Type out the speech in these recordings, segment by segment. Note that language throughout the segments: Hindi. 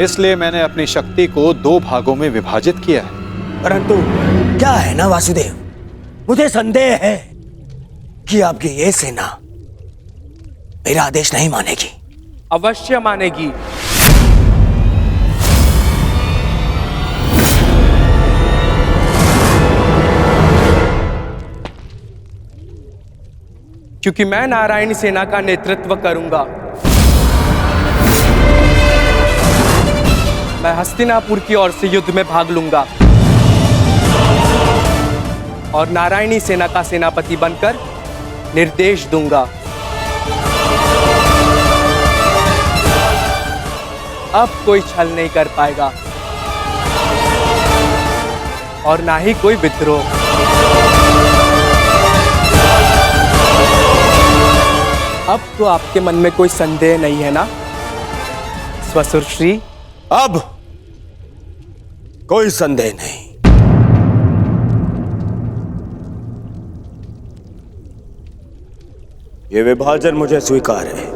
इसलिए मैंने अपनी शक्ति को 2 भागों में विभाजित किया है। परंतु क्या है ना वासुदेव, मुझे संदेह है कि आपकी ये सेना मेरा आदेश नहीं मानेगी। अवश्य मानेगी। क्योंकि मैं नारायणी सेना का नेतृत्व करूंगा। मैं हस्तिनापुर की ओर से युद्ध में भाग लूंगा और नारायणी सेना का सेनापति बनकर निर्देश दूंगा। अब कोई छल नहीं कर पाएगा और ना ही कोई विद्रोह। अब तो आपके मन में कोई संदेह नहीं है ना स्वसुर श्री? अब कोई संदेह नहीं। ये विभाजन मुझे स्वीकार है।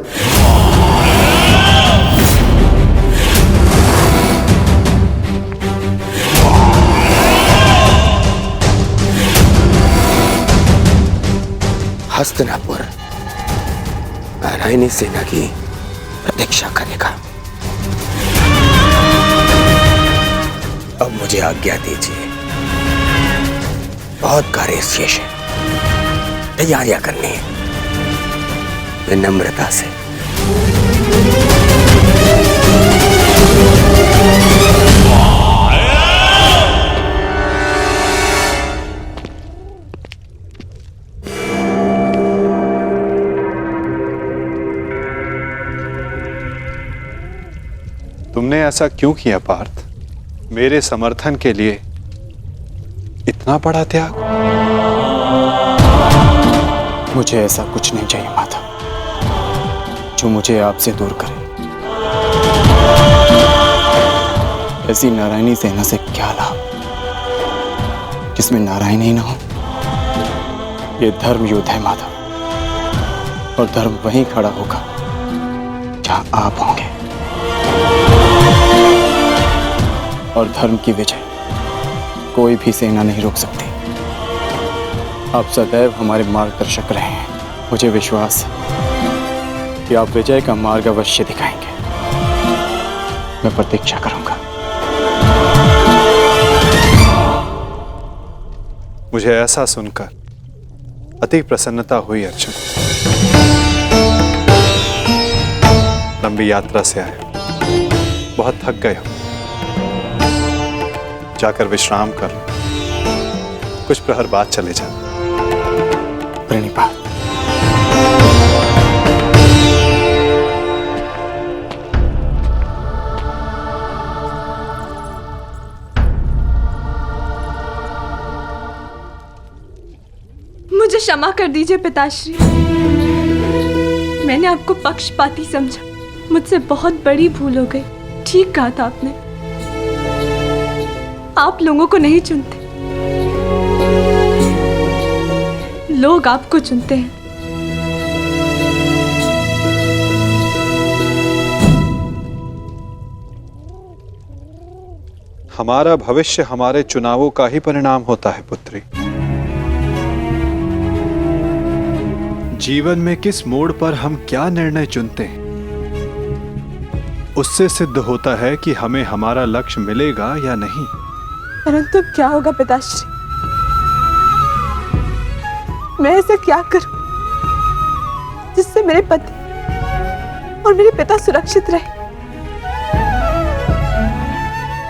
हस्तिनापुर नारायणी सेना की प्रतीक्षा करेगा। अब मुझे आज्ञा दीजिए, बहुत कार्य शेष है, तैयारियां करनी है। विनम्रता से। तुमने ऐसा क्यों किया पार्थ? मेरे समर्थन के लिए इतना बड़ा त्याग? मुझे ऐसा कुछ नहीं चाहिए माता जो मुझे आपसे दूर करे। ऐसी नारायणी सेना से क्या लाभ जिसमें नारायण ही ना हो? ये धर्म युद्ध है माता, और धर्म वहीं खड़ा होगा जहां आप होंगे। और धर्म की विजय कोई भी सेना नहीं रोक सकती। आप सदैव हमारे मार्गदर्शक रहे हैं। मुझे विश्वास है कि आप विजय का मार्ग अवश्य दिखाएंगे। मैं प्रतीक्षा करूंगा। मुझे ऐसा सुनकर अति प्रसन्नता हुई अर्जुन। लंबी यात्रा से आए, बहुत थक गए हो, जाकर विश्राम कर लो। कुछ प्रहर बाद चले जाओ। प्रणिपात। मुझे क्षमा कर दीजिए पिताश्री। मैंने आपको पक्षपाती समझा। मुझसे बहुत बड़ी भूल हो गई। ठीक कहा था आपने, आप लोगों को नहीं चुनते, लोग आपको चुनते हैं। हमारा भविष्य हमारे चुनावों का ही परिणाम होता है पुत्री। जीवन में किस मोड़ पर हम क्या निर्णय चुनते हैं, उससे सिद्ध होता है कि हमें हमारा लक्ष्य मिलेगा या नहीं। परंतु क्या होगा पिताश्री? मैं ऐसा क्या करूं जिससे मेरे पति और मेरे पिता सुरक्षित रहे?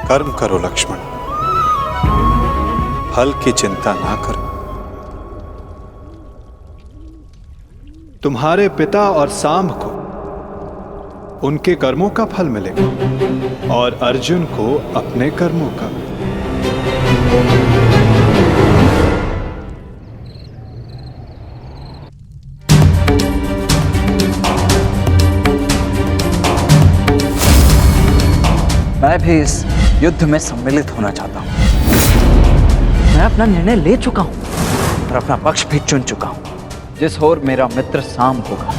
कर्म करो लक्ष्मण, फल की चिंता ना करो। तुम्हारे पिता और सांब को उनके कर्मों का फल मिलेगा और अर्जुन को अपने कर्मों का। मैं भी इस युद्ध में सम्मिलित होना चाहता हूं। मैं अपना निर्णय ले चुका हूं और अपना पक्ष भी चुन चुका हूं। जिस ओर मेरा मित्र सांब होगा।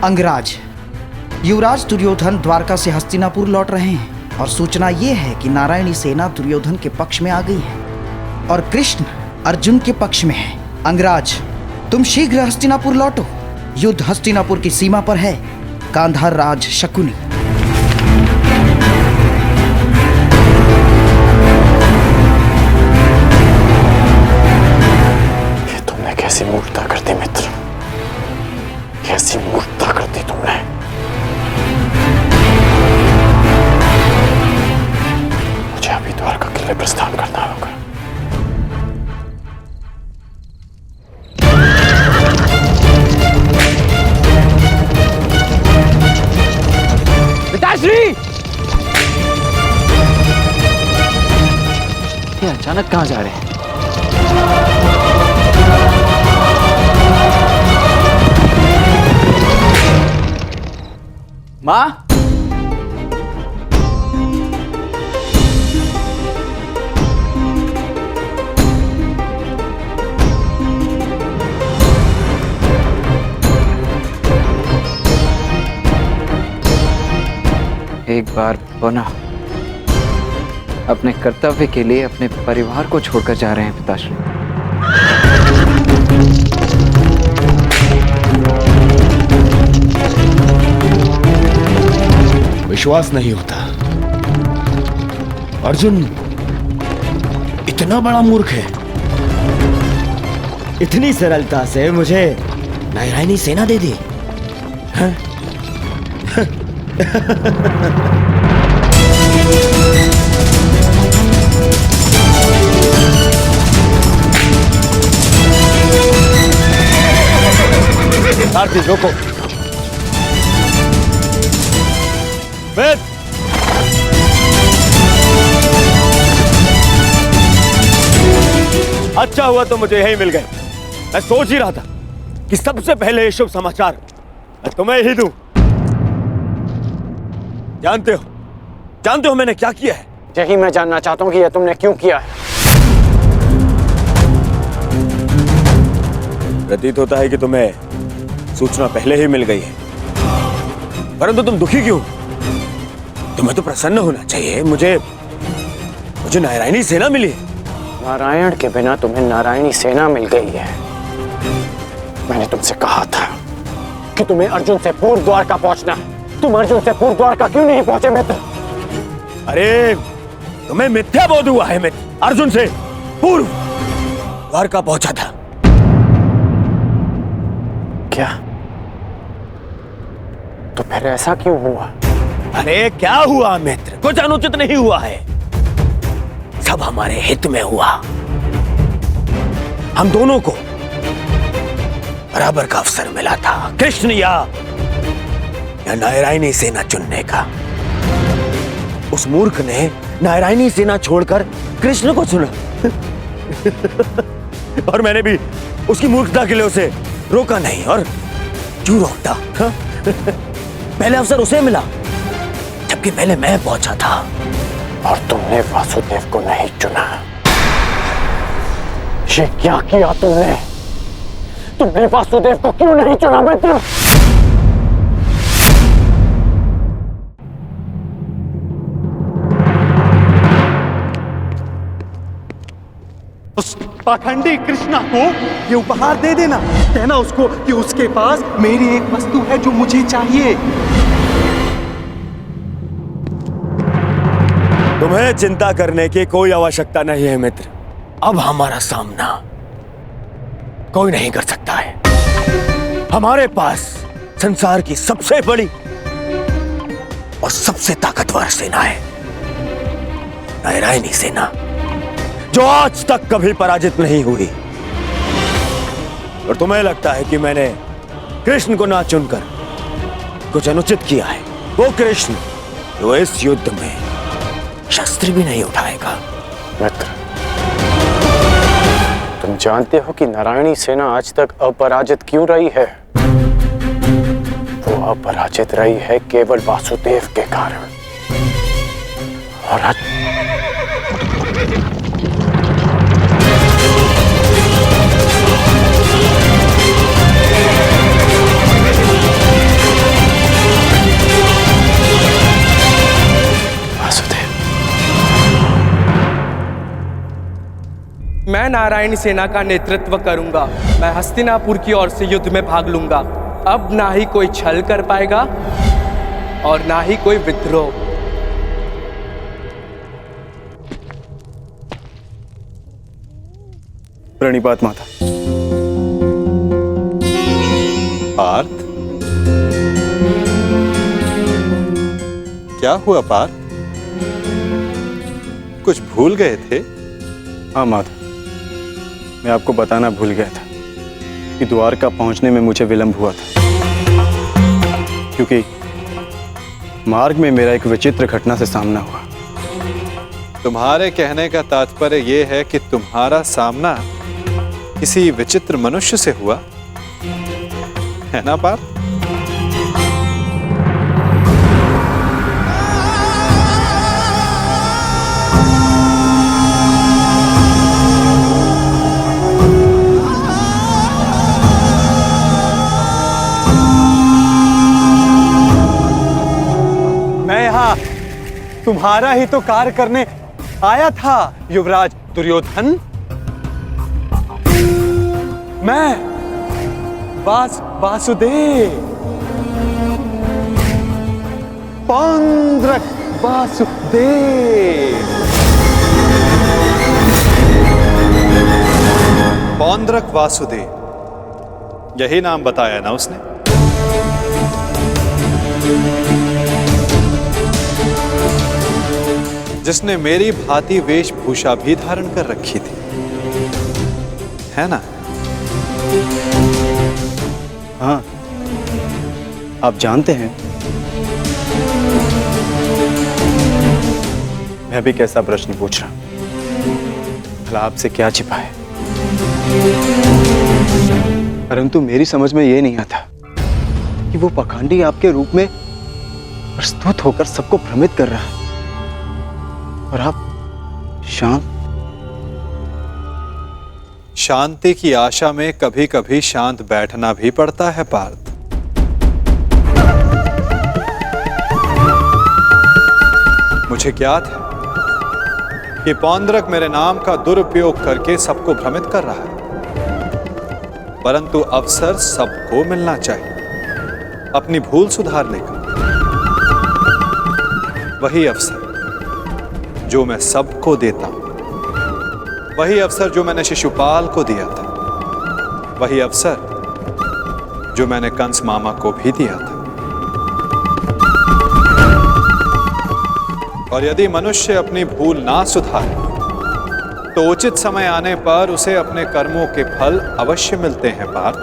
अंगराज, युवराज दुर्योधन द्वारका से हस्तिनापुर लौट रहे हैं और सूचना ये है कि नारायणी सेना दुर्योधन के पक्ष में आ गई है और कृष्ण अर्जुन के पक्ष में है। अंगराज, तुम शीघ्र हस्तिनापुर लौटो। युद्ध हस्तिनापुर की सीमा पर है। गांधार राज शकुनी। ये तुमने कैसी मूर्खता कर दी मित्र, कैसी मूर्खता कर दी तुमने। मुझे अभी द्वारका किले प्रस्थान करना होगा। पिताश्री, ये अचानक कहां जा रहे हैं? मां, एक बार पुनः अपने कर्तव्य के लिए अपने परिवार को छोड़कर जा रहे हैं पिताश्री। विश्वास नहीं होता, अर्जुन इतना बड़ा मूर्ख है। इतनी सरलता से मुझे नारायणी सेना दे दी। हाँ? सारथी रोको। वेद, अच्छा हुआ तो मुझे यही मिल गए। मैं सोच ही रहा था कि सबसे पहले ये शुभ समाचार मैं तुम्हें ही दूं। जानते हो मैंने क्या किया है? यही मैं जानना चाहता हूँ कि यह तुमने क्यों किया है। प्रतीत होता है कि तुम्हें सूचना पहले ही मिल गई है, परंतु तुम दुखी क्यों? तुम्हें तो प्रसन्न होना चाहिए। मुझे नारायणी सेना मिली। नारायण के बिना तुम्हें नारायणी सेना मिल गई है। मैंने तुमसे कहा था कि तुम्हें अर्जुन से पूर्व द्वारका पहुंचना है। तुम अर्जुन से पूर्व द्वारका क्यों नहीं पहुंचे मित्र? अरे तुम्हें मिथ्या बोध हुआ है। मित्र, अर्जुन से पूर्व द्वारका पहुंचा था। क्या? तो फिर ऐसा क्यों हुआ? अरे क्या हुआ मित्र? कुछ अनुचित नहीं हुआ है, सब हमारे हित में हुआ। हम दोनों को बराबर का अवसर मिला था, कृष्ण या नारायणी सेना चुनने का। उस मूर्ख ने नारायणी सेना छोड़कर कृष्ण को चुना और मैंने भी उसकी मूर्खता के लिए उसे रोका नहीं। और क्यों रोकता? हा? पहले अवसर उसे मिला, जबकि पहले मैं पहुंचा था। और तुमने वासुदेव को नहीं चुना। ये क्या किया तुमने? तुमने वासुदेव को क्यों नहीं चुना मित्र? उस पाखंडी कृष्णा को ये उपहार दे देना। कहना उसको कि उसके पास मेरी एक वस्तु है जो मुझे चाहिए। तुम्हें चिंता करने की कोई आवश्यकता नहीं है मित्र। अब हमारा सामना कोई नहीं कर सकता है। हमारे पास संसार की सबसे बड़ी और सबसे ताकतवर सेना है, नारायणी सेना, जो आज तक कभी पराजित नहीं हुई। और तुम्हें लगता है कि मैंने कृष्ण को ना चुनकर कुछ अनुचित किया है? वो कृष्ण जो इस युद्ध में शस्त्र भी नहीं उठाएगा। मित्र, तुम जानते हो कि नारायणी सेना आज तक अपराजित क्यों रही है? वो अपराजित रही है केवल वासुदेव के कारण। और आज मैं नारायणी सेना का नेतृत्व करूंगा। मैं हस्तिनापुर की ओर से युद्ध में भाग लूंगा। अब ना ही कोई छल कर पाएगा और ना ही कोई विद्रोह। प्रणिपात माता। पार्थ, क्या हुआ पार्थ? कुछ भूल गए थे? हाँ माता, मैं आपको बताना भूल गया था कि द्वारका पहुंचने में मुझे विलंब हुआ था, क्योंकि मार्ग में मेरा एक विचित्र घटना से सामना हुआ। तुम्हारे कहने का तात्पर्य यह है कि तुम्हारा सामना किसी विचित्र मनुष्य से हुआ, है ना पार्थ? मैं यहाँ तुम्हारा ही तो कार्य करने आया था युवराज दुर्योधन। मैं वासुदेव, पौंड्रक वासुदेव। पौंड्रक वासुदेव, यही नाम बताया ना उसने? जिसने मेरी भांति वेशभूषा भी धारण कर रखी थी, है ना? हाँ, आप जानते हैं मैं भी कैसा प्रश्न पूछ रहा हूं, भला आपसे क्या छिपा है? परंतु मेरी समझ में यह नहीं आता कि वो पाखंडी आपके रूप में प्रस्तुत होकर सबको भ्रमित कर रहा है और आप शांति की आशा में कभी कभी शांत बैठना भी पड़ता है पार्थ। मुझे ज्ञात है कि पौंड्रक मेरे नाम का दुरुपयोग करके सबको भ्रमित कर रहा है, परंतु अवसर सबको मिलना चाहिए अपनी भूल सुधारने का। वही अवसर जो मैं सबको देता हूं, वही अवसर जो मैंने शिशुपाल को दिया था, वही अवसर जो मैंने कंस मामा को भी दिया था। और यदि मनुष्य अपनी भूल ना सुधारे तो उचित समय आने पर उसे अपने कर्मों के फल अवश्य मिलते हैं पार्थ।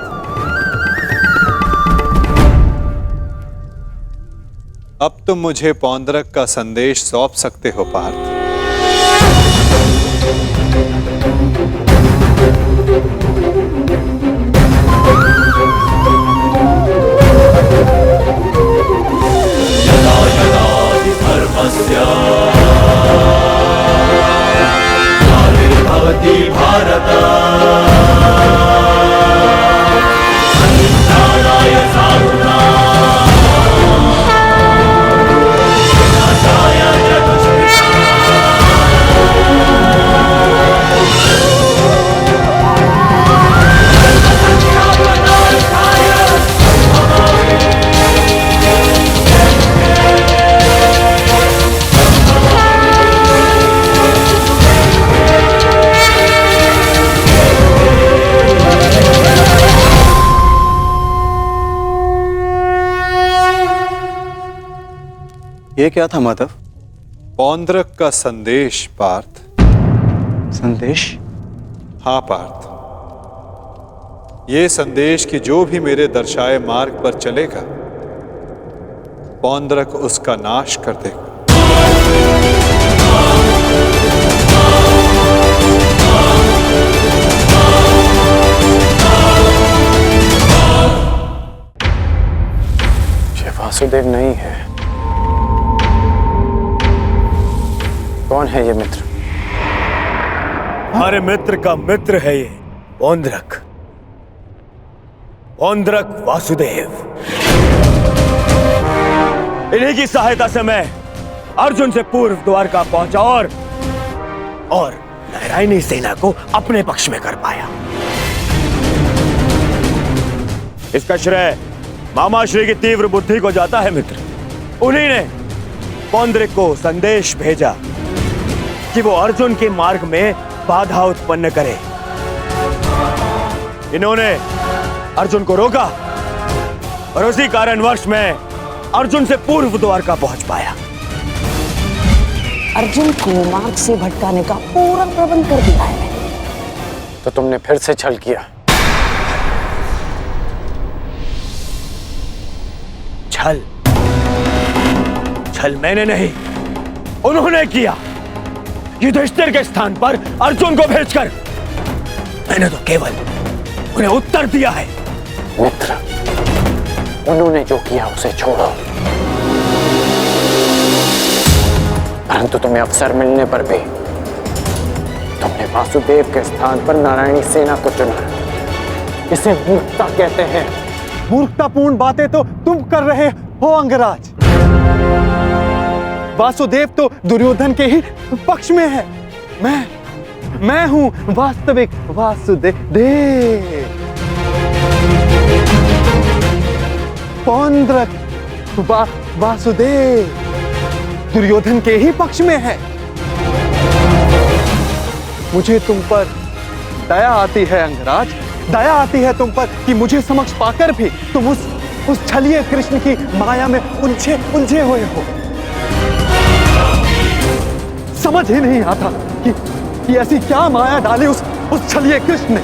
अब तुम मुझे पौंड्रक का संदेश सौंप सकते हो पार्थ। भवति भारत ये क्या था माधव? पौंड्रक का संदेश पार्थ। संदेश? हाँ पार्थ, ये संदेश कि जो भी मेरे दर्शाए मार्ग पर चलेगा पौंड्रक उसका नाश कर देगा। ये वासुदेव नहीं है। कौन है ये मित्र? हमारे मित्र का मित्र है ये पौंड्रक, पौंड्रक वासुदेव। इन्हीं की सहायता से मैं अर्जुन से पूर्व द्वारका पहुंचा और नारायणी सेना को अपने पक्ष में कर पाया। इसका श्रेय मामा श्री की तीव्र बुद्धि को जाता है मित्र। उन्हीं ने पौंड्रिक को संदेश भेजा कि वो अर्जुन के मार्ग में बाधा उत्पन्न करे। इन्होंने अर्जुन को रोका और उसी कारणवश मैं अर्जुन से पूर्व द्वारका पहुंच पाया। अर्जुन को मार्ग से भटकाने का पूरा प्रबंध कर दिया है मैंने। तो तुमने फिर से छल किया। छल? छल मैंने नहीं, उन्होंने किया। युधिष्ठिर के स्थान पर अर्जुन को भेजकर मैंने तो केवल उन्हें उत्तर दिया है। मित्र, उन्होंने जो किया उसे छोड़ो, परंतु तुम्हें अवसर मिलने पर भी तुमने वासुदेव के स्थान पर नारायणी सेना को चुना। इसे मूर्खता कहते हैं। मूर्खतापूर्ण बातें तो तुम कर रहे हो अंगराज। वासुदेव तो दुर्योधन के ही पक्ष में है। मैं हूं वास्तविक वासुदेव। पौंड्रक वासुदेव दुर्योधन के ही पक्ष में है। मुझे तुम पर दया आती है अंगराज, दया आती है तुम पर कि मुझे समक्ष पाकर भी तुम उस छलिए कृष्ण की माया में उलझे हुए हो। समझ ही नहीं आता कि ऐसी क्या माया डाली उस छलिए कृष्ण ने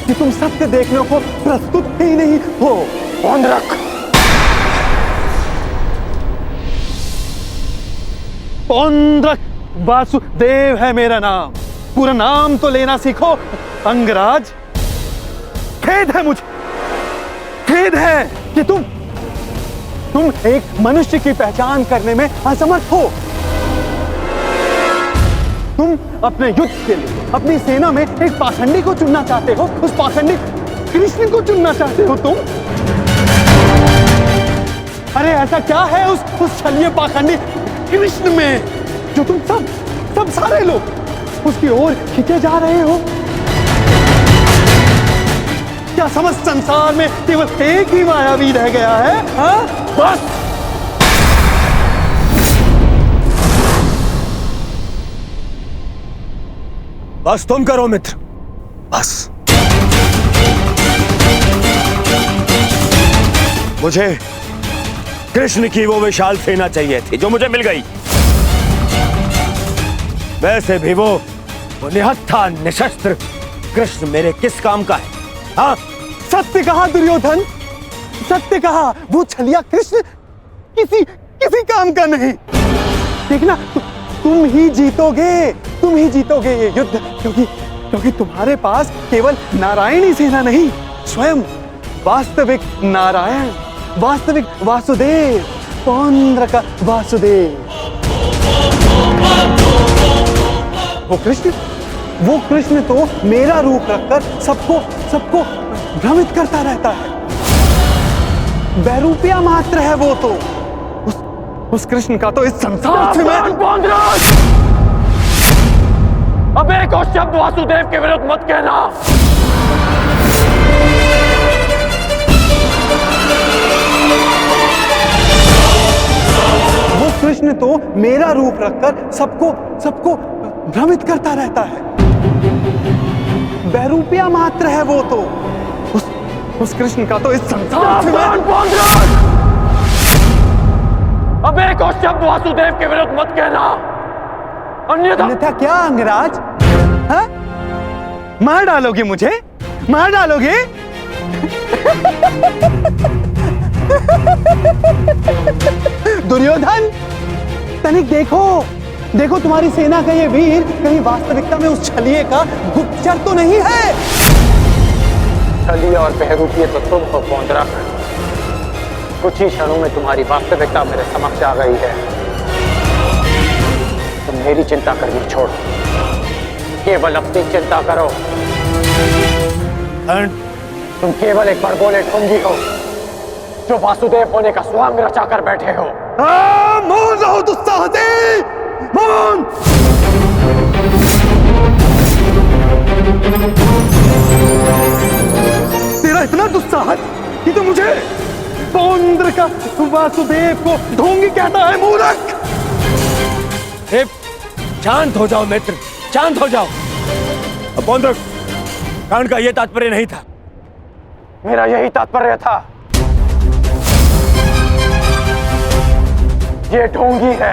कि तुम सत्य देखने को प्रस्तुत ही नहीं हो। पौंड्रक, पौंड्रक वासुदेव है मेरा नाम। पूरा नाम तो लेना सीखो अंगराज। खेद है मुझे, खेद है कि तुम एक मनुष्य की पहचान करने में असमर्थ हो। तुम अपने युद्ध के लिए अपनी सेना में एक पाखंडी को चुनना चाहते हो। उस पाखंडी कृष्ण को चुनना चाहते हो तुम। अरे ऐसा क्या है उस छलिए पाखंडी कृष्ण में जो तुम सब सारे लोग उसकी ओर खींचे जा रहे हो? क्या समस्त संसार में केवल एक ही मायावी रह गया है? हाँ? बस तुम करो मित्र, बस। मुझे कृष्ण की वो विशाल सेना चाहिए थी जो मुझे मिल गई। वैसे भी वो निहत्था निशस्त्र कृष्ण मेरे किस काम का है? हाँ, सत्य कहा दुर्योधन, सत्य कहा। वो छलिया कृष्ण किसी काम का नहीं। देखना, तुम ही जीतोगे ये युद्ध, क्योंकि तुम्हारे पास केवल नारायणी सेना नहीं, स्वयं वास्तविक नारायण, वास्तविक वासुदेव, पौंड्रक वासुदेव। वो कृष्ण तो मेरा रूप रखकर सबको भ्रमित करता रहता है। बैरूपिया मात्र है वो तो। उस कृष्ण का तो इस संसार से मैं... अब एक और शब्द वासुदेव के विरुद्ध मत कहना। वो कृष्ण तो मेरा रूप रखकर सबको भ्रमित करता रहता है। बैरूपिया मात्र है वो तो। उस कृष्ण का तो इस संसार से मैं... अब एक और शब्द वासुदेव के विरुद्ध मत कहना, अन्यथा क्या अंगराज? हाँ? मार डालोगे मुझे? मार डालोगे? दुर्योधन, तनिक देखो तुम्हारी सेना का ये वीर कहीं वास्तविकता में उस छलिए का गुप्तचर तो नहीं है? छलिए और बहरूपिये तो तुम हो पौंड्रक। कुछ ही क्षणों में तुम्हारी वास्तविकता मेरे समक्ष आ गई है। तुम मेरी चिंता करनी छोड़ो, केवल अपनी चिंता करो। तुम केवल एक बड़बोले ढोंगी हो जो वासुदेव होने का स्वांग रचा कर बैठे हो। मौन रहो दुस्साहसी, मौन। बात कि तू मुझे पौंद्र वासुदेव को ढोंगी कहता है, मूर्ख। शांत हो जाओ मित्र, शांत हो जाओ। पौंद्रक, कांड का यह तात्पर्य नहीं था। मेरा यही तात्पर्य था। ये ढोंगी है।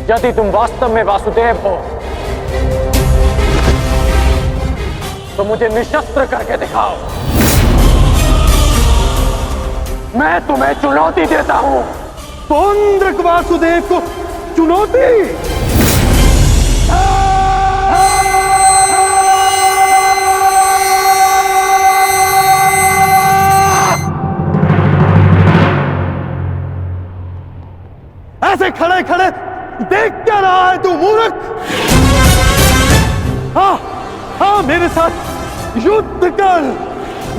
यदि तुम वास्तव में वासुदेव हो तो मुझे निशस्त्र करके दिखाओ। मैं तुम्हें चुनौती देता हूं। पौंद्रक वासुदेव को चुनौती? ऐसे खड़े खड़े देख क्या रहा है तू, मूर्ख? हाँ, मेरे साथ युद्ध कर।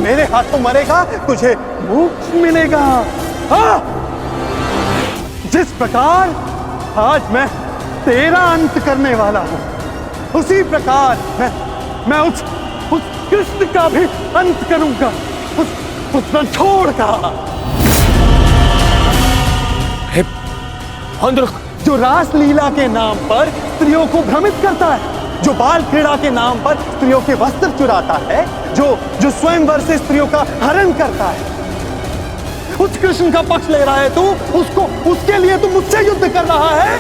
मेरे हाथों मरेगा, तुझे मोक्ष मिलेगा। हाँ, जिस प्रकार आज मैं तेरा अंत करने वाला हूं, उसी प्रकार मैं उस कृष्ण का भी अंत करूंगा, उस रणछोड़ का। जो रासलीला के नाम पर स्त्रियों को भ्रमित करता है, जो बाल क्रीड़ा के नाम पर स्त्रियों के वस्त्र चुराता है, जो स्वयंवर से स्त्रियों का हरण करता है, उस कृष्ण का पक्ष ले रहा है तू। उसके लिए तू मुझसे युद्ध कर रहा है।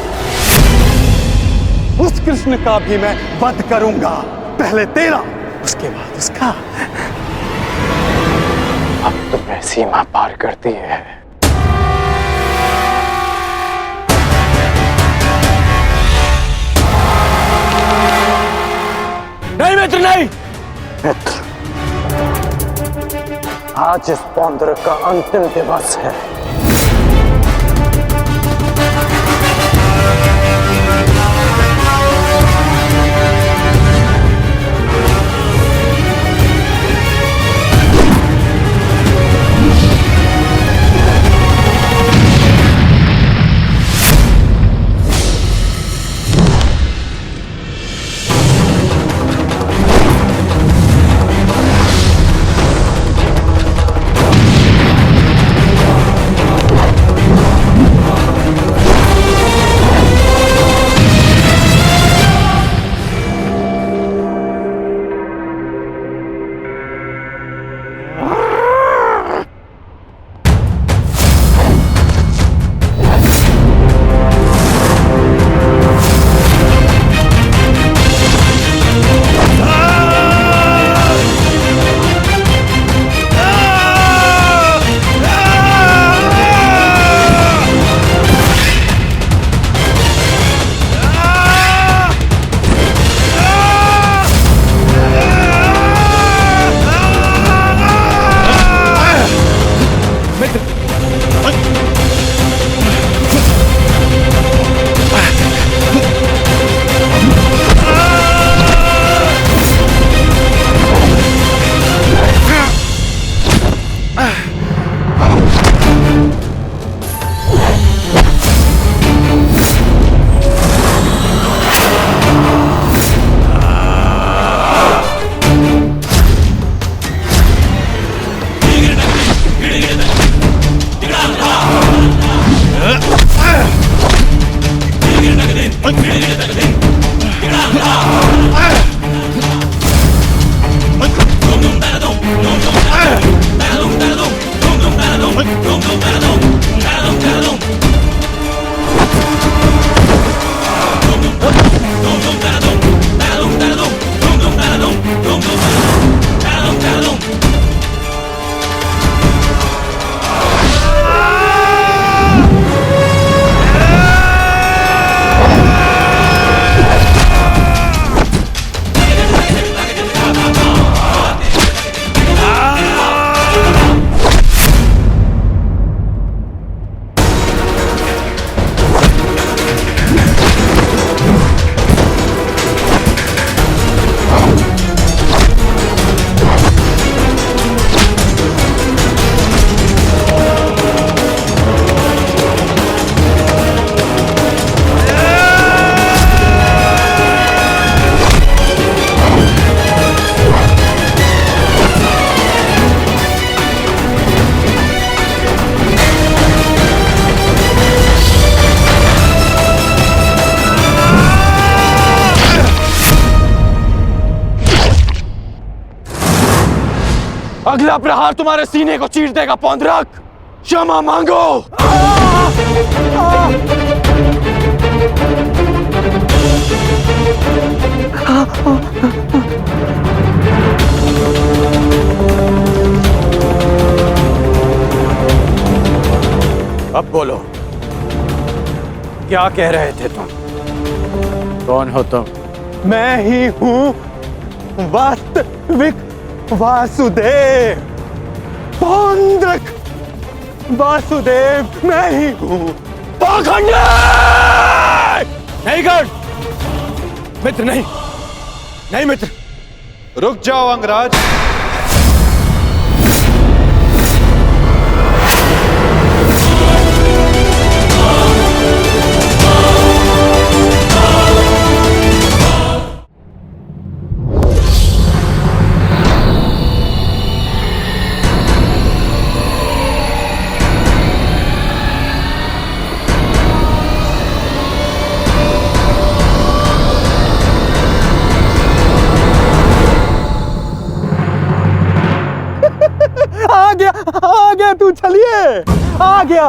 उस कृष्ण का भी मैं वध करूंगा, पहले तेरा, उसके बाद उसका। अब तुम्हें सीमा पार करती है। नहीं मित्र, नहीं मित्र, आज इस पौंद्रक का अंतिम दिवस है। अगला प्रहार तुम्हारे सीने को चीर देगा पौंद्रक। क्षमा मांगो। अब बोलो, क्या कह रहे थे तुम? कौन हो तुम? मैं ही हूं वास्तविक वासुदेव, पौंद्रक वासुदेव मैं ही हूं। पाखंडी! नहीं कर मित्र, नहीं नहीं मित्र। रुक जाओ अंगराज। आ गया तू, चलिए आ गया।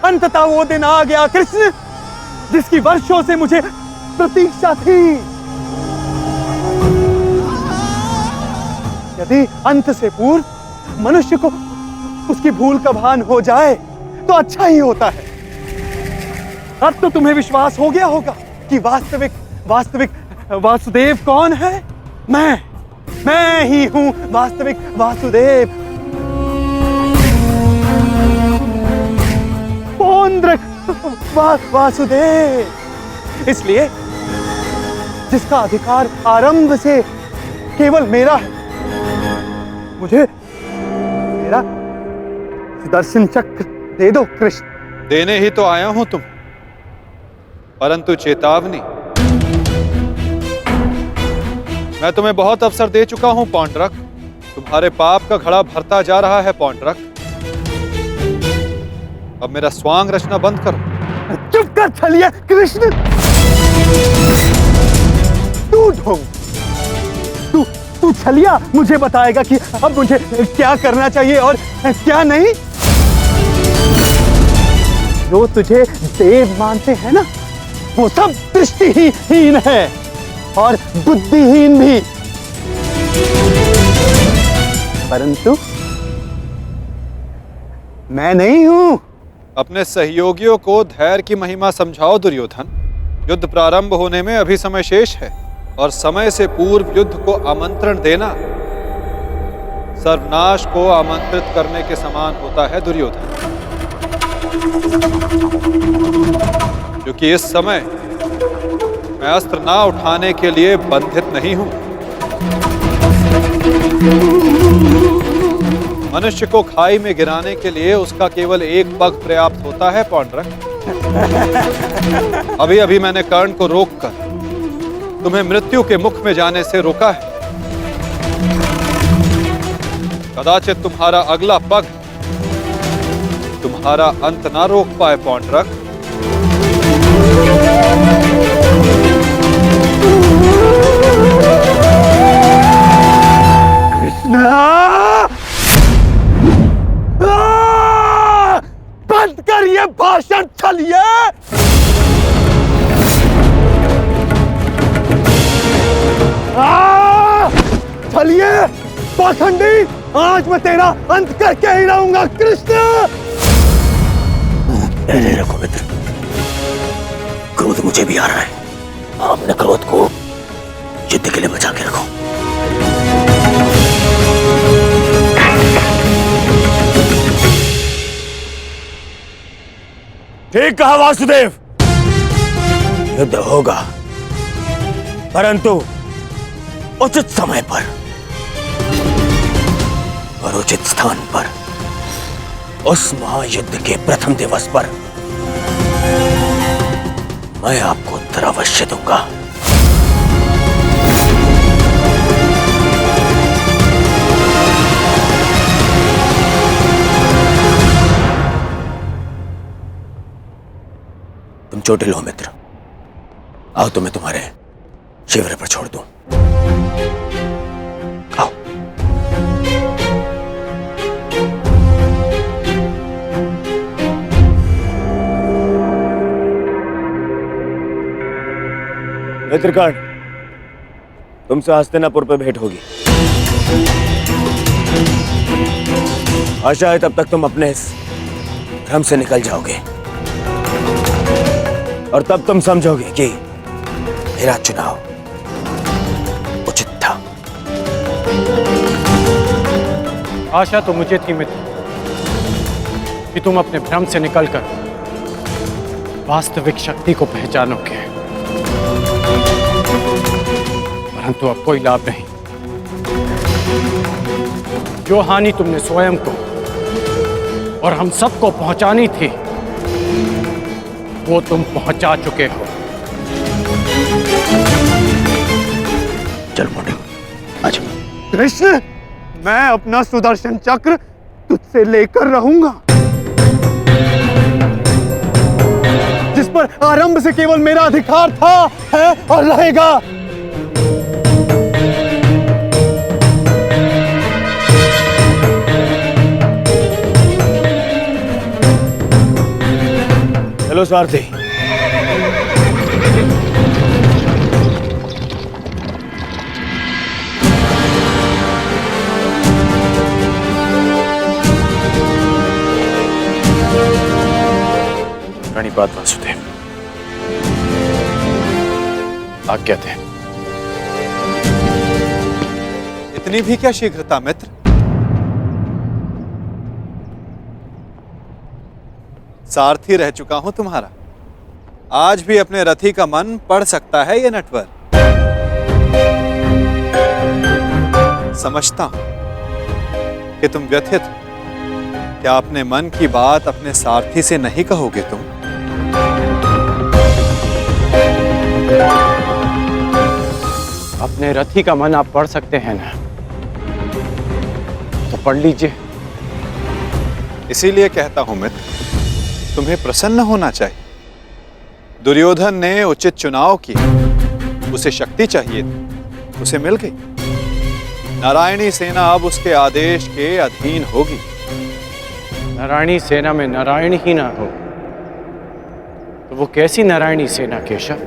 अंततः वो दिन आ गया कृष्ण, जिसकी वर्षों से मुझे प्रतीक्षा थी। यदि अंत से पूर्व मनुष्य को उसकी भूल का भान हो जाए तो अच्छा ही होता है। अब तो तुम्हें विश्वास हो गया होगा कि वास्तविक वासुदेव कौन है। मैं ही हूं वास्तविक वासुदेव, पौंद्रक वासुदेव। इसलिए जिसका अधिकार आरंभ से केवल मेरा है, मुझे मेरा सुदर्शन चक्र दे दो कृष्ण। देने ही तो आया हूं तुम, परंतु चेतावनी, मैं तुम्हें बहुत अवसर दे चुका हूं पौंड्रक। तुम्हारे पाप का घड़ा भरता जा रहा है पौंड्रक। अब मेरा स्वांग रचना बंद करो। चुप कर छलिए कृष्ण। तू ढोंग, तू छलिया मुझे बताएगा कि अब मुझे क्या करना चाहिए और क्या नहीं। जो तुझे देव मानते हैं ना, वो सब दृष्टिहीन है और बुद्धिहीन भी। परंतु मैं नहीं हूं। अपने सहयोगियों को धैर्य की महिमा समझाओ दुर्योधन। युद्ध प्रारंभ होने में अभी समय शेष है और समय से पूर्व युद्ध को आमंत्रण देना सर्वनाश को आमंत्रित करने के समान होता है दुर्योधन। क्योंकि इस समय मैं अस्त्र ना उठाने के लिए बंधित नहीं हूं। मनुष्य को खाई में गिराने के लिए उसका केवल एक पग पर्याप्त होता है पौंड्रक। अभी अभी मैंने कर्ण को रोककर तुम्हें मृत्यु के मुख में जाने से रोका है। कदाचित तुम्हारा अगला पग तुम्हारा अंत ना रोक पाए पौंड्रक। बंद कर ये भाषण छलिए। छलिए पाखंडी, आज मैं तेरा अंत करके ही रहूंगा कृष्ण। धैर्य रखो मित्र, क्रोध मुझे भी आ रहा है। अपने क्रोध को युद्ध के लिए बचा के रखो। ठीक कहा वासुदेव, युद्ध होगा, परंतु उचित समय पर और उचित स्थान पर। उस महायुद्ध के प्रथम दिवस पर मैं आपको उत्तर अवश्य दूंगा। तुम चोटिल हो मित्र, आओ तुम्हें तुम्हारे शिविर पर छोड़ दूं। आओ। मित्रकर्ण, तुमसे हस्तिनापुर पे भेंट होगी। आशा है तब तक तुम अपने इस भ्रम से निकल जाओगे और तब तुम समझोगे कि मेरा चुनाव उचित था। आशा तो मुझे थी मित्र कि तुम अपने भ्रम से निकलकर वास्तविक शक्ति को पहचानोगे, परंतु अब कोई लाभ नहीं। जो हानि तुमने स्वयं को और हम सबको पहुंचानी थी, वो तुम पहुंचा चुके हो। चल मोटे, आजा। कृष्ण, मैं अपना सुदर्शन चक्र तुझसे लेकर रहूंगा, जिस पर आरंभ से केवल मेरा अधिकार था, है और रहेगा। चलो सारथी। प्रणिपात वासुदेव, आज्ञा थे। इतनी भी क्या शीघ्रता मित्र? सारथी रह चुका हूं तुम्हारा। आज भी अपने रथी का मन पढ़ सकता है ये नटवर। समझता हूं कि तुम व्यथित हो। क्या अपने मन की बात अपने सारथी से नहीं कहोगे तुम? अपने रथी का मन आप पढ़ सकते हैं ना, तो पढ़ लीजिए। इसीलिए कहता हूं मित्र, तुम्हें प्रसन्न होना चाहिए। दुर्योधन ने उचित चुनाव किया, उसे शक्ति चाहिए थी, उसे मिल गई। नारायणी सेना अब उसके आदेश के अधीन होगी। नारायणी सेना में नारायण ही ना हो तो वो कैसी नारायणी सेना केशव?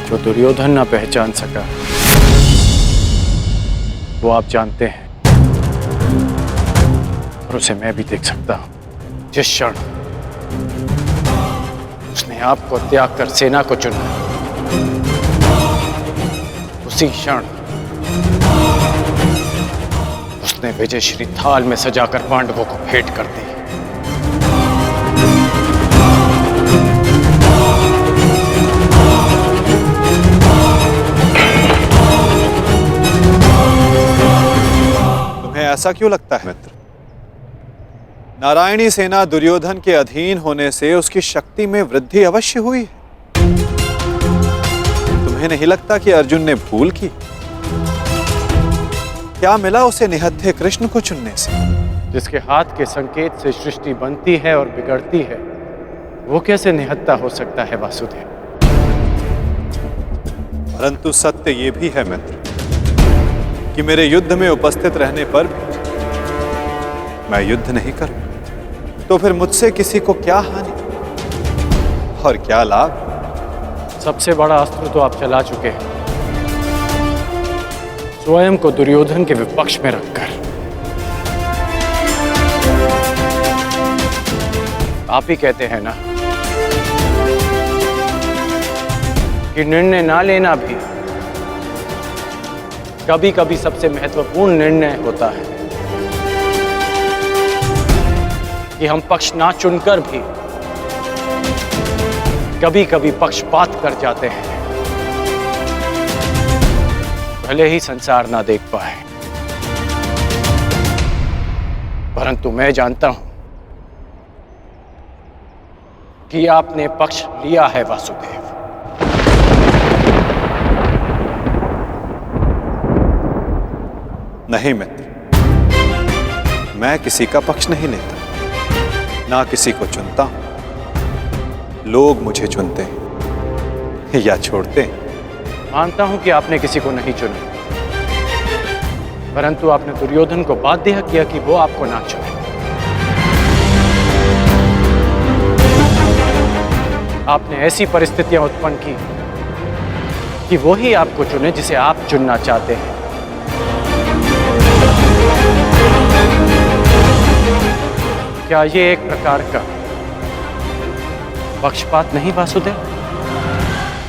जो दुर्योधन ना पहचान सका वो आप जानते हैं, और उसे मैं भी देख सकता हूं। जिस क्षण उसने आपको त्याग कर सेना को चुना, उसी क्षण उसने विजयश्री थाल में सजाकर पांडवों को भेंट कर दी। ऐसा क्यों लगता है मित्र? नारायणी सेना दुर्योधन के अधीन होने से उसकी शक्ति में वृद्धि अवश्य हुई है। तुम्हें नहीं लगता कि अर्जुन ने भूल की? क्या मिला उसे निहत्थे कृष्ण को चुनने से? जिसके हाथ के संकेत से सृष्टि बनती है और बिगड़ती है, वो कैसे निहत्था हो सकता है वासुदेव? परंतु सत्य ये भी है मित्र कि मेरे युद्ध में उपस्थित रहने पर भी मैं युद्ध नहीं करूं, तो फिर मुझसे किसी को क्या हानि और क्या लाभ? सबसे बड़ा अस्त्र तो आप चला चुके हैं, स्वयं को दुर्योधन के विपक्ष में रखकर। आप ही कहते हैं ना कि निर्णय ना लेना भी कभी कभी सबसे महत्वपूर्ण निर्णय होता है, कि हम पक्ष ना चुनकर भी कभी कभी पक्षपात कर जाते हैं, भले ही संसार ना देख पाए। परंतु मैं जानता हूं कि आपने पक्ष लिया है वासुदेव। नहीं मित्र, मैं किसी का पक्ष नहीं लेता, ना किसी को चुनता हूं। लोग मुझे चुनते हैं या छोड़ते हैं। मानता हूं कि आपने किसी को नहीं चुना, परंतु आपने दुर्योधन को बाध्य किया कि वो आपको ना चुने। आपने ऐसी परिस्थितियां उत्पन्न की कि वो ही आपको चुने जिसे आप चुनना चाहते हैं। क्या ये एक प्रकार का पक्षपात नहीं वासुदेव?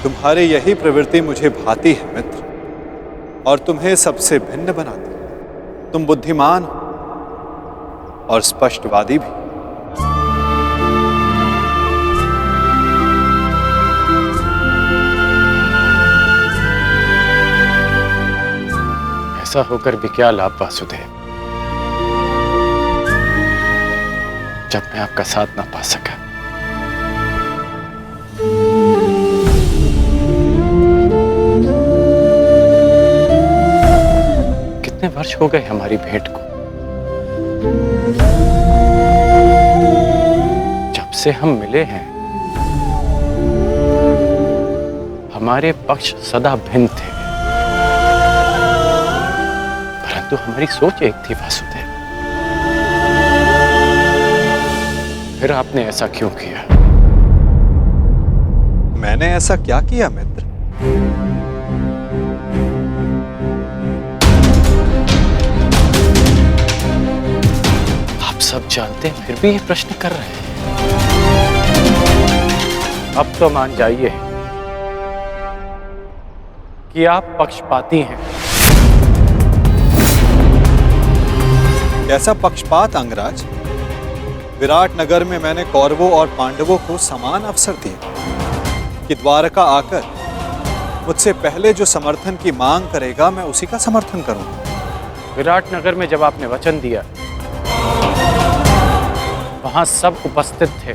तुम्हारी यही प्रवृत्ति मुझे भाती है मित्र, और तुम्हें सबसे भिन्न बनाती है। तुम बुद्धिमान हो और स्पष्टवादी भी। ऐसा होकर भी क्या लाभ वासुदेव, जब मैं आपका साथ ना पा सका। कितने वर्ष हो गए हमारी भेंट को? जब से हम मिले हैं हमारे पक्ष सदा भिन्न थे, परंतु हमारी सोच एक थी वासुदेव। फिर आपने ऐसा क्यों किया? मैंने ऐसा क्या किया मित्र? आप सब जानते हैं फिर भी ये प्रश्न कर रहे हैं। अब तो मान जाइए कि आप पक्षपाती हैं। कैसा पक्षपात अंगराज? विराट नगर में मैंने कौरवों और पांडवों को समान अवसर दिए कि द्वारका आकर मुझसे पहले जो समर्थन की मांग करेगा मैं उसी का समर्थन करूंगा। विराट नगर में जब आपने वचन दिया वहां सब उपस्थित थे,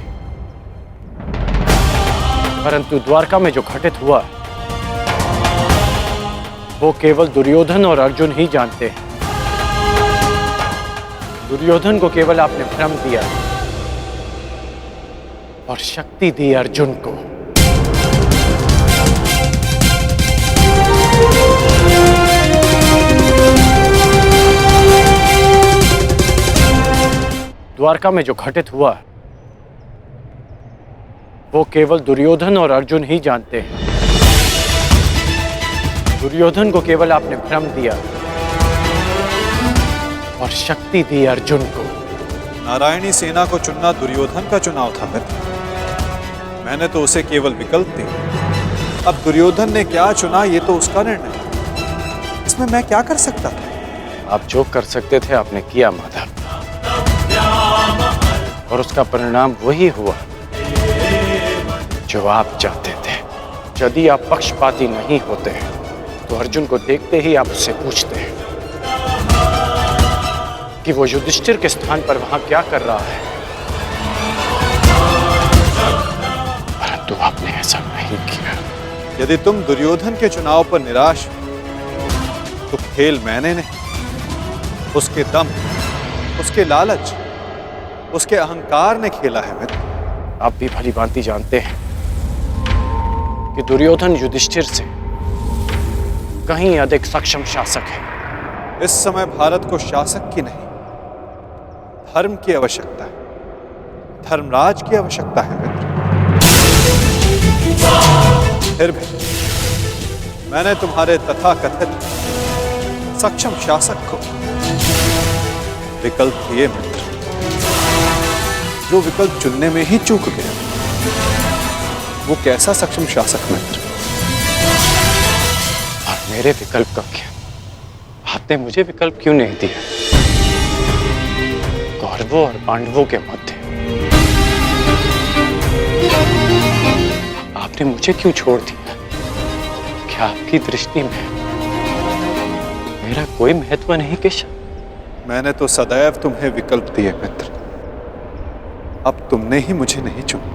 परंतु द्वारका में जो घटित हुआ वो केवल दुर्योधन और अर्जुन ही जानते हैं। दुर्योधन को केवल आपने भ्रम दिया और शक्ति दी अर्जुन को। द्वारका में जो घटित हुआ वो केवल दुर्योधन और अर्जुन ही जानते हैं। दुर्योधन को केवल आपने भ्रम दिया और शक्ति दी अर्जुन को। नारायणी सेना को चुनना दुर्योधन का चुनाव था मित्र। मैंने तो उसे केवल विकल्प दिए। अब दुर्योधन ने क्या चुना ये तो उसका निर्णय है। इसमें मैं क्या कर सकता था? आप जो कर सकते थे आपने किया माधव, और उसका परिणाम वही हुआ जो आप चाहते थे। यदि आप पक्षपाती नहीं होते तो अर्जुन को देखते ही आप उससे पूछते हैं कि वो युधिष्ठिर के स्थान पर वहां क्या कर रहा है, परंतु आपने ऐसा नहीं किया। यदि तुम दुर्योधन के चुनाव पर निराश हो तो खेल मैंने नहीं, उसके दम, उसके लालच, उसके अहंकार ने खेला है मित्र। आप भी भली भांति जानते हैं कि दुर्योधन युधिष्ठिर से कहीं अधिक सक्षम शासक है। इस समय भारत को शासक की नहीं, धर्म की आवश्यकता है, धर्मराज की आवश्यकता है मित्र। फिर भी मैंने तुम्हारे तथाकथित सक्षम शासक को विकल्प दिए मित्र, जो विकल्प चुनने में ही चूक गया। वो कैसा सक्षम शासक मित्र? और मेरे विकल्प का क्या? आपने मुझे विकल्प क्यों नहीं दिया? कौरवों और पांडवों के मध्य आपने मुझे क्यों छोड़ दिया? क्या आपकी दृष्टि में मेरा कोई महत्व नहीं केशव? मैंने तो सदैव तुम्हें विकल्प दिए मित्र। अब तुमने ही मुझे नहीं चुना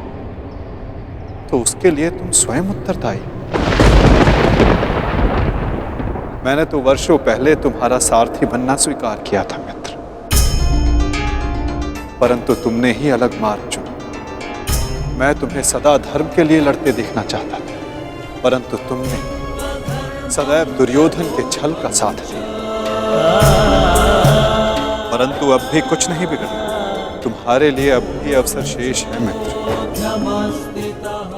तो उसके लिए तुम स्वयं उत्तरदायी। मैंने तो वर्षों पहले तुम्हारा सारथी बनना स्वीकार किया था मित्र, परंतु तुमने ही अलग मार्ग चुना। मैं तुम्हें सदा धर्म के लिए लड़ते देखना चाहता था, परंतु तुमने सदैव दुर्योधन के छल का साथ दिया। परंतु अब भी कुछ नहीं बिगड़ा, तुम्हारे लिए अब भी अवसर शेष है मित्र।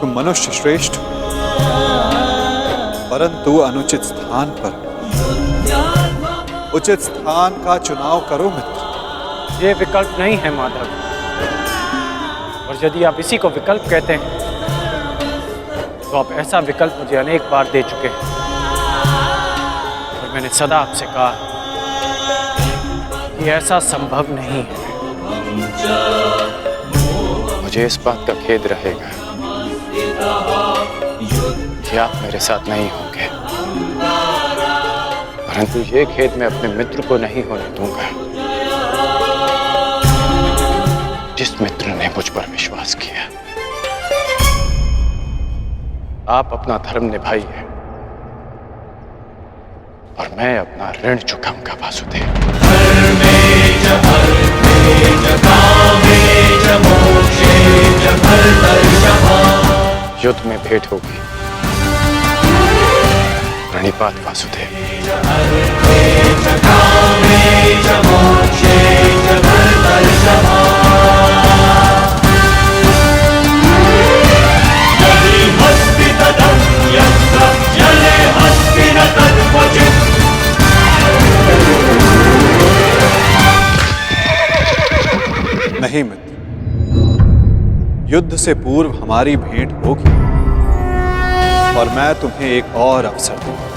तुम मनुष्य श्रेष्ठ हो, परंतु अनुचित स्थान पर। उचित स्थान का चुनाव करो मित्र। ये विकल्प नहीं है माधव, और यदि आप इसी को विकल्प कहते हैं तो आप ऐसा विकल्प मुझे अनेक बार दे चुके हैं, और मैंने सदा आपसे कहा कि ऐसा संभव नहीं है। मुझे इस बात का खेद रहेगा कि आप मेरे साथ नहीं होंगे, परंतु ये खेद मैं अपने मित्र को नहीं होने दूंगा, जिस मित्र ने मुझ पर विश्वास किया। आप अपना धर्म निभाइए और मैं अपना ऋण चुकाऊंगा वासुदेव। युद्ध में भेंट होगी, प्रणिपात वासुदेव। नहीं मित्र, युद्ध से पूर्व हमारी भेंट होगी, और मैं तुम्हें एक और अवसर दूंगा।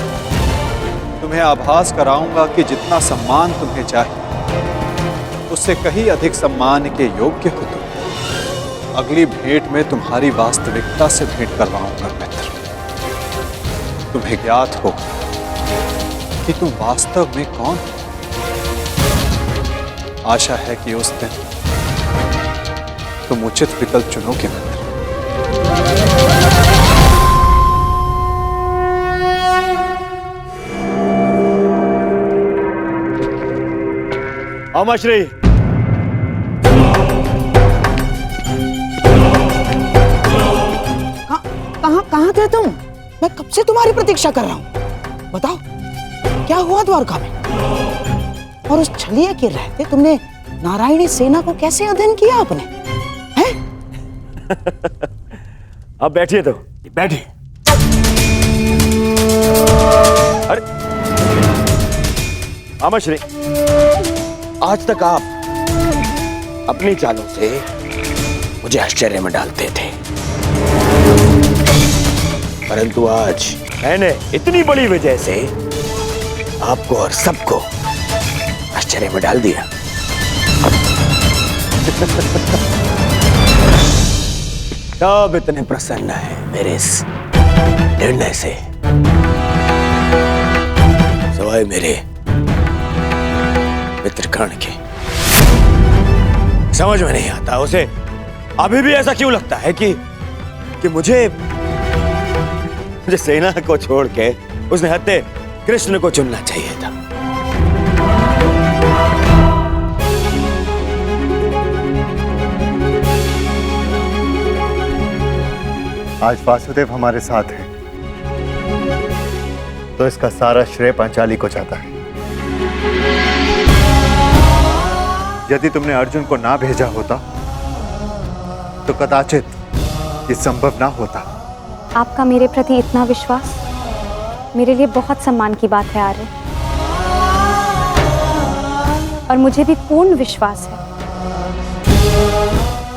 तुम्हें आभास कराऊंगा कि जितना सम्मान तुम्हें चाहिए उससे कहीं अधिक सम्मान के योग्य हो तुम। अगली भेंट में तुम्हारी वास्तविकता से भेंट करवाऊंगा मित्र। तुम्हें ज्ञात होगा कि तुम वास्तव में कौन हो। आशा है कि उस दिन तुम उचित विकल्प चुनोगे मित्र। अमश्री, कहाँ थे तुम? मैं कब से तुम्हारी प्रतीक्षा कर रहा हूँ। बताओ क्या हुआ द्वारका में? और उस छलिए के रहते तुमने नारायणी सेना को कैसे अध्ययन किया आपने? हैं? अब बैठिए तो बैठिए। अरे अमश्री, आज तक आप अपनी चालों से मुझे आश्चर्य में डालते थे, परंतु आज मैंने इतनी बड़ी वजह से आपको और सबको आश्चर्य में डाल दिया। सब इतने प्रसन्न है मेरे इस निर्णय से, सवाए मेरे मित्र कर्ण के। समझ में नहीं आता उसे अभी भी ऐसा क्यों लगता है कि मुझे सेना को छोड़ के उसने हत्या कृष्ण को चुनना चाहिए था। आज वासुदेव हमारे साथ है, तो इसका सारा श्रेय पांचाली को जाता है। यदि तुमने अर्जुन को ना भेजा होता तो कदाचित ये संभव ना होता। आपका मेरे प्रति इतना विश्वास मेरे लिए बहुत सम्मान की बात है आर्य, और मुझे भी पूर्ण विश्वास है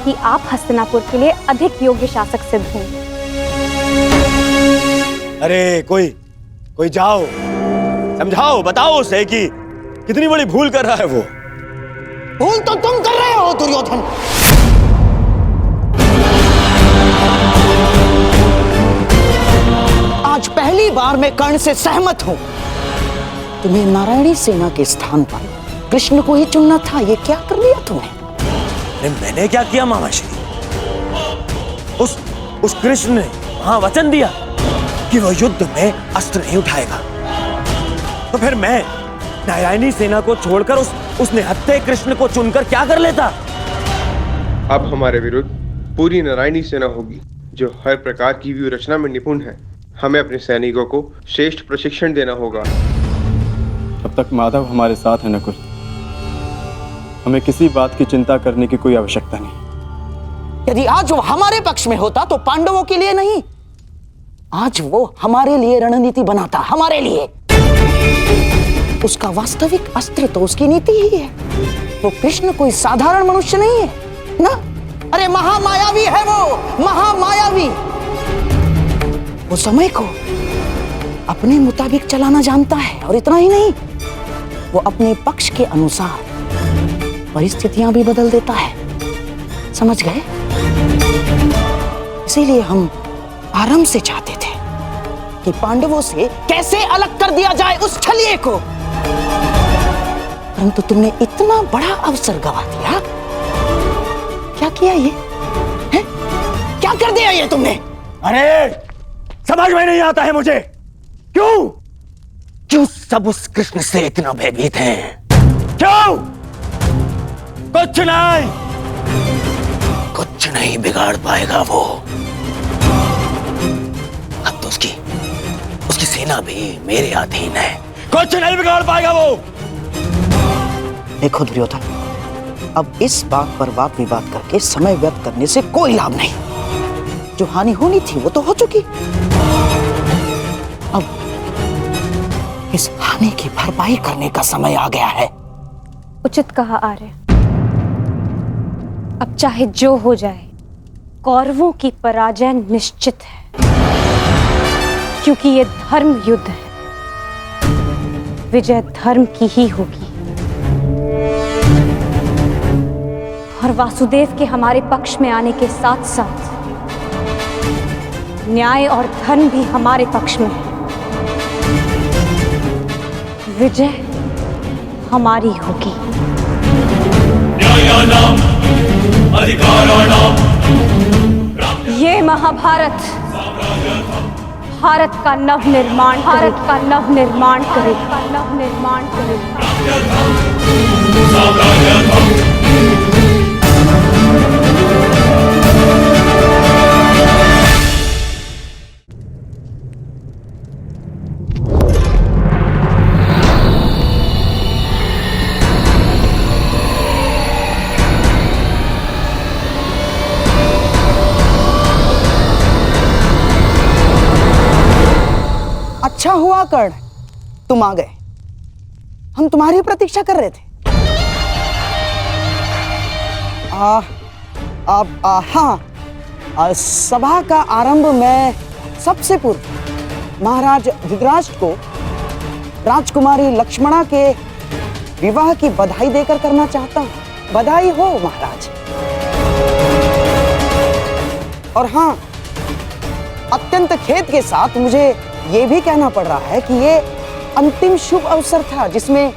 कि आप हस्तिनापुर के लिए अधिक योग्य शासक सिद्ध होंगे। अरे कोई जाओ, समझाओ, बताओ उसे कि कितनी बड़ी भूल कर रहा है वो। भूल तो तुम कर रहे हो दुर्योधन। आज पहली बार मैं कर्ण से सहमत हूं। तुम्हें नारायणी सेना के स्थान पर कृष्ण को ही चुनना था। ये क्या कर लिया तुमने? अरे मैंने क्या किया मामाश्री? उस कृष्ण ने वहां वचन दिया कि वो युद्ध में अस्त्र नहीं उठाएगा, तो फिर मैं नारायणी सेना को छोड़कर उसने हत्या कृष्ण को चुनकर क्या कर लेता? अब हमारे विरुद्ध पूरी नारायणी सेना होगी जो हर प्रकार की व्यूह रचना में निपुण है। हमें अपने सैनिकों को श्रेष्ठ प्रशिक्षण देना होगा। तब तक माधव हमारे साथ है नकुल। हमें किसी बात की चिंता करने की कोई आवश्यकता नहीं। यदि आज वो हमारे पक्ष में होता तो पांडवों के लिए नहीं, आज वो हमारे लिए रणनीति बनाता, हमारे लिए। उसका वास्तविक अस्त्र तो उसकी नीति ही है। वो कृष्ण कोई साधारण मनुष्य नहीं है ना। अरे महामायावी है वो, महामायावी। वो समय को अपने मुताबिक चलाना जानता है, और इतना ही नहीं, वो अपने पक्ष के अनुसार परिस्थितियां भी बदल देता है। समझ गए? इसीलिए हम आरंभ से चाहते थे कि पांडवों से कैसे अलग कर दिया जाए उस छलिए को, परंतु तुमने इतना बड़ा अवसर गवा दिया। क्या किया ये है? क्या कर दिया ये तुमने? अरे समझ में नहीं आता है मुझे, क्यों सब उस कृष्ण से इतना भयभीत हैं? क्यों? कुछ नहीं बिगाड़ पाएगा वो। अब तो उसकी सेना भी मेरे अधीन है। कुछ नहीं बिगाड़ पाएगा वो। देखो दुर्योधन, अब इस बात पर वाद विवाद करके समय व्यर्थ करने से कोई लाभ नहीं। जो हानि होनी थी वो तो हो चुकी। अब इस हानि की भरपाई करने का समय आ गया है। उचित कहा आर्य। अब चाहे जो हो जाए, कौरवों की पराजय निश्चित है, क्योंकि ये धर्म युद्ध है। विजय धर्म की ही होगी, और वासुदेव के हमारे पक्ष में आने के साथ साथ न्याय और धर्म भी हमारे पक्ष में है। विजय हमारी होगी। ये महाभारत भारत का नव निर्माण करेगा। अच्छा हुआ कर्ण, तुम आ गए। हम तुम्हारी प्रतीक्षा कर रहे थे। हाँ, सभा का आरंभ मैं सबसे पूर्व महाराज धृतराष्ट्र को राजकुमारी लक्ष्मणा के विवाह की बधाई देकर करना चाहता हूँ। बधाई हो महाराज। और हाँ, अत्यंत खेद के साथ मुझे ये भी कहना पड़ रहा है कि ये अंतिम शुभ अवसर था जिसमें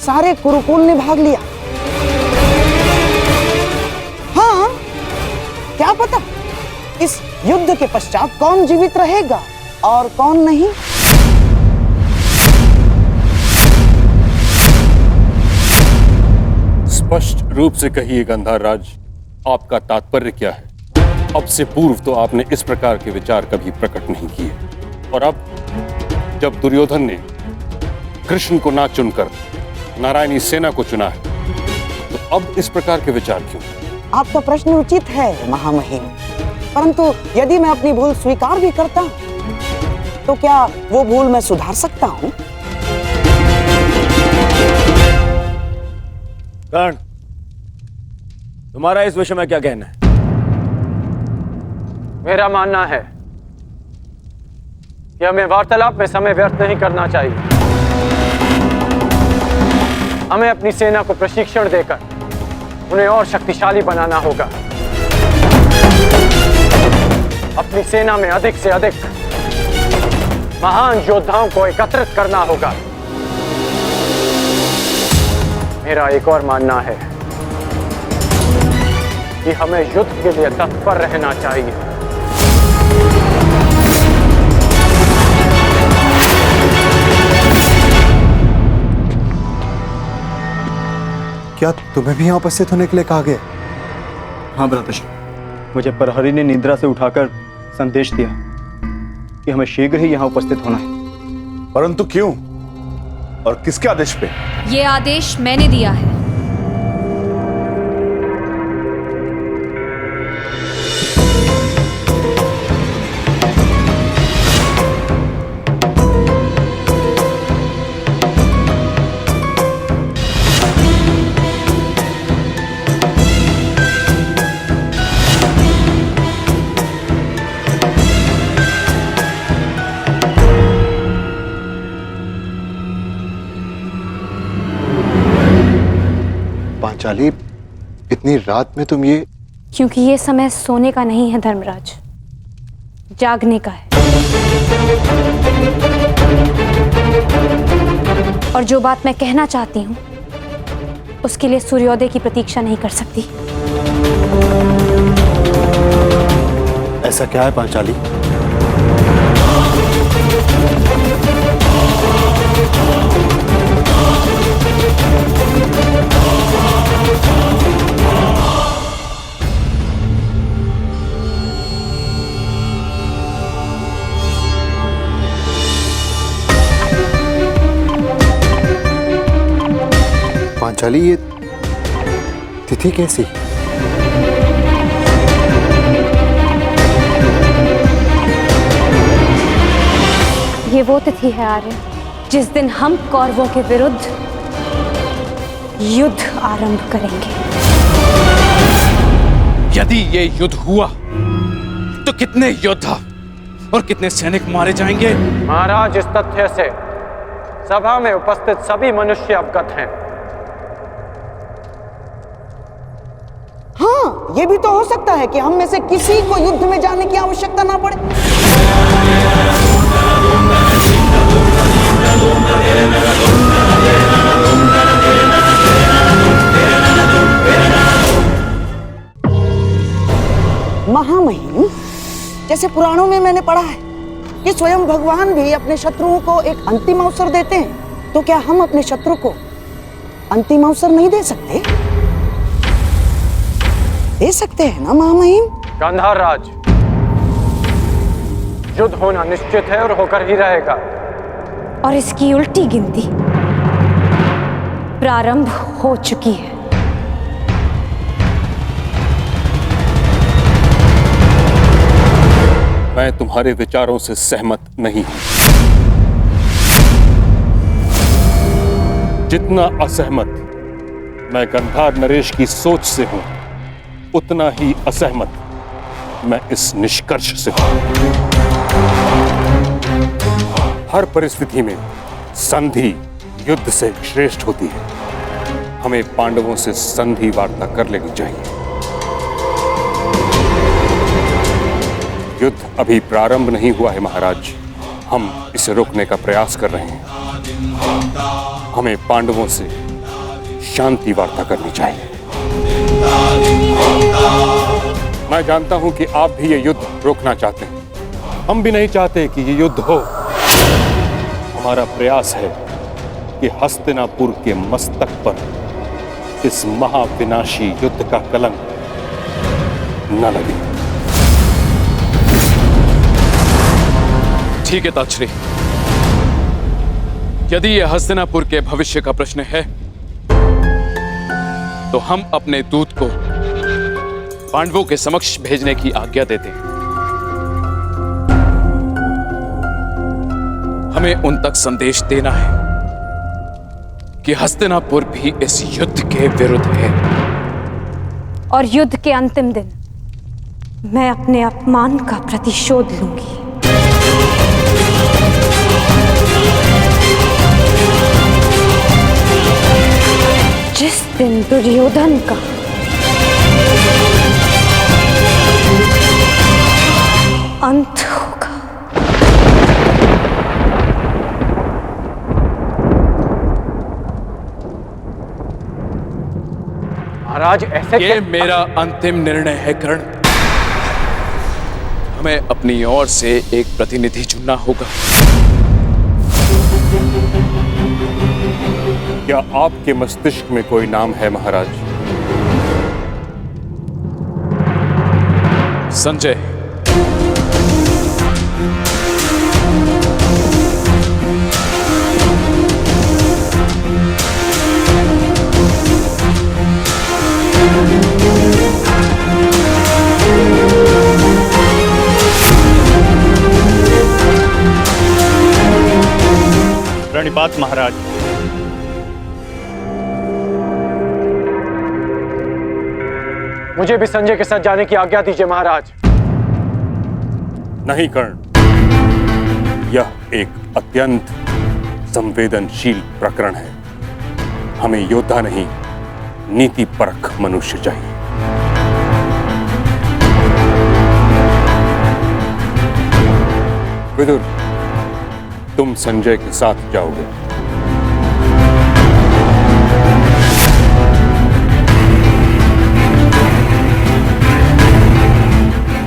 सारे कुरुकुल ने भाग लिया। हाँ, क्या पता इस युद्ध के पश्चात कौन जीवित रहेगा और कौन नहीं। स्पष्ट रूप से कहिए गंधार राज, आपका तात्पर्य क्या है? अब से पूर्व तो आपने इस प्रकार के विचार कभी प्रकट नहीं किए, और अब जब दुर्योधन ने कृष्ण को ना चुनकर नारायणी सेना को चुना है, तो अब इस प्रकार के विचार क्यों? आपका प्रश्न उचित है महामहिम, परंतु यदि मैं अपनी भूल स्वीकार भी करता हूं, तो क्या वो भूल मैं सुधार सकता हूं? कर्ण, तुम्हारा इस विषय में क्या कहना है? मेरा मानना है कि हमें वार्तालाप में समय व्यर्थ नहीं करना चाहिए। हमें अपनी सेना को प्रशिक्षण देकर उन्हें और शक्तिशाली बनाना होगा। अपनी सेना में अधिक से अधिक महान योद्धाओं को एकत्रित करना होगा। मेरा एक और मानना है कि हमें युद्ध के लिए तत्पर रहना चाहिए। क्या तुम्हें भी यहाँ उपस्थित होने के लिए कहा गया? हाँ भ्राताश्री, मुझे प्रहरी ने निद्रा से उठाकर संदेश दिया कि हमें शीघ्र ही यहाँ उपस्थित होना है। परंतु क्यों और किसके आदेश पे? ये आदेश मैंने दिया है। पांचाली, इतनी रात में तुम ये? क्योंकि ये समय सोने का नहीं है धर्मराज, जागने का है। और जो बात मैं कहना चाहती हूँ उसके लिए सूर्योदय की प्रतीक्षा नहीं कर सकती। ऐसा क्या है पांचाली? पांचाली, ये तिथि कैसी? ये वो तिथि है आर्य जिस दिन हम कौरवों के विरुद्ध युद्ध आरंभ करेंगे। यदि ये युद्ध हुआ तो कितने योद्धा और कितने सैनिक मारे जाएंगे? महाराज, इस तथ्य से सभा में उपस्थित सभी मनुष्य अवगत हैं। हाँ, ये भी तो हो सकता है कि हम में से किसी को युद्ध में जाने की आवश्यकता ना पड़े। महामहिम, जैसे पुराणों में मैंने पढ़ा है कि स्वयं भगवान भी अपने शत्रुओं को एक अंतिम अवसर देते हैं, तो क्या हम अपने शत्रु को अंतिम अवसर नहीं दे सकते? दे सकते हैं ना महामहिम? गांधार राज, युद्ध होना निश्चित है और होकर ही रहेगा। और इसकी उल्टी गिनती प्रारंभ हो चुकी है। मैं तुम्हारे विचारों से सहमत नहीं हूं। जितना असहमत मैं गंधार नरेश की सोच से हूं, उतना ही असहमत मैं इस निष्कर्ष से हूं। हर परिस्थिति में संधि युद्ध से श्रेष्ठ होती है। हमें पांडवों से संधि वार्ता कर लेनी चाहिए। युद्ध अभी प्रारंभ नहीं हुआ है महाराज, हम इसे रोकने का प्रयास कर रहे हैं। हमें पांडवों से शांति वार्ता करनी चाहिए। मैं जानता हूं कि आप भी ये युद्ध रोकना चाहते हैं। हम भी नहीं चाहते कि ये युद्ध हो। हमारा प्रयास है कि हस्तिनापुर के मस्तक पर इस महाविनाशी युद्ध का कलंक न लगे। ठीक है ताक्षरी, यदि यह हस्तिनापुर के भविष्य का प्रश्न है तो हम अपने दूत को पांडवों के समक्ष भेजने की आज्ञा देते हैं। हमें उन तक संदेश देना है कि हस्तिनापुर भी इस युद्ध के विरुद्ध है। और युद्ध के अंतिम दिन मैं अपने अपमान का प्रतिशोध लूंगी। जिस दिन दुर्योधन का अंत होगा। महाराज, ऐसे ये मेरा अंतिम निर्णय है कर्ण। हमें अपनी ओर से एक प्रतिनिधि चुनना होगा। क्या आपके मस्तिष्क में कोई नाम है महाराज? संजय, प्रणिपात महाराज। मुझे भी संजय के साथ जाने की आज्ञा दीजिए महाराज। नहीं कर्ण, यह एक अत्यंत संवेदनशील प्रकरण है। हमें योद्धा नहीं, नीतिपरक मनुष्य चाहिए। विदुर, तुम संजय के साथ जाओगे।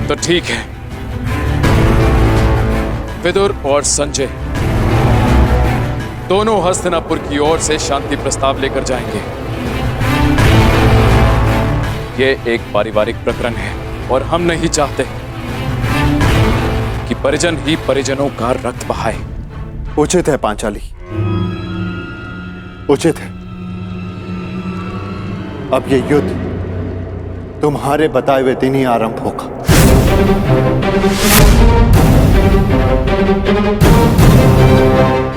तो ठीक है, विदुर और संजय दोनों हस्तिनापुर की ओर से शांति प्रस्ताव लेकर जाएंगे। यह एक पारिवारिक प्रकरण है और हम नहीं चाहते कि परिजन ही परिजनों का रक्त बहाए। उचित है पांचाली, उचित है। अब ये युद्ध तुम्हारे बताए हुए दिन ही आरंभ होगा।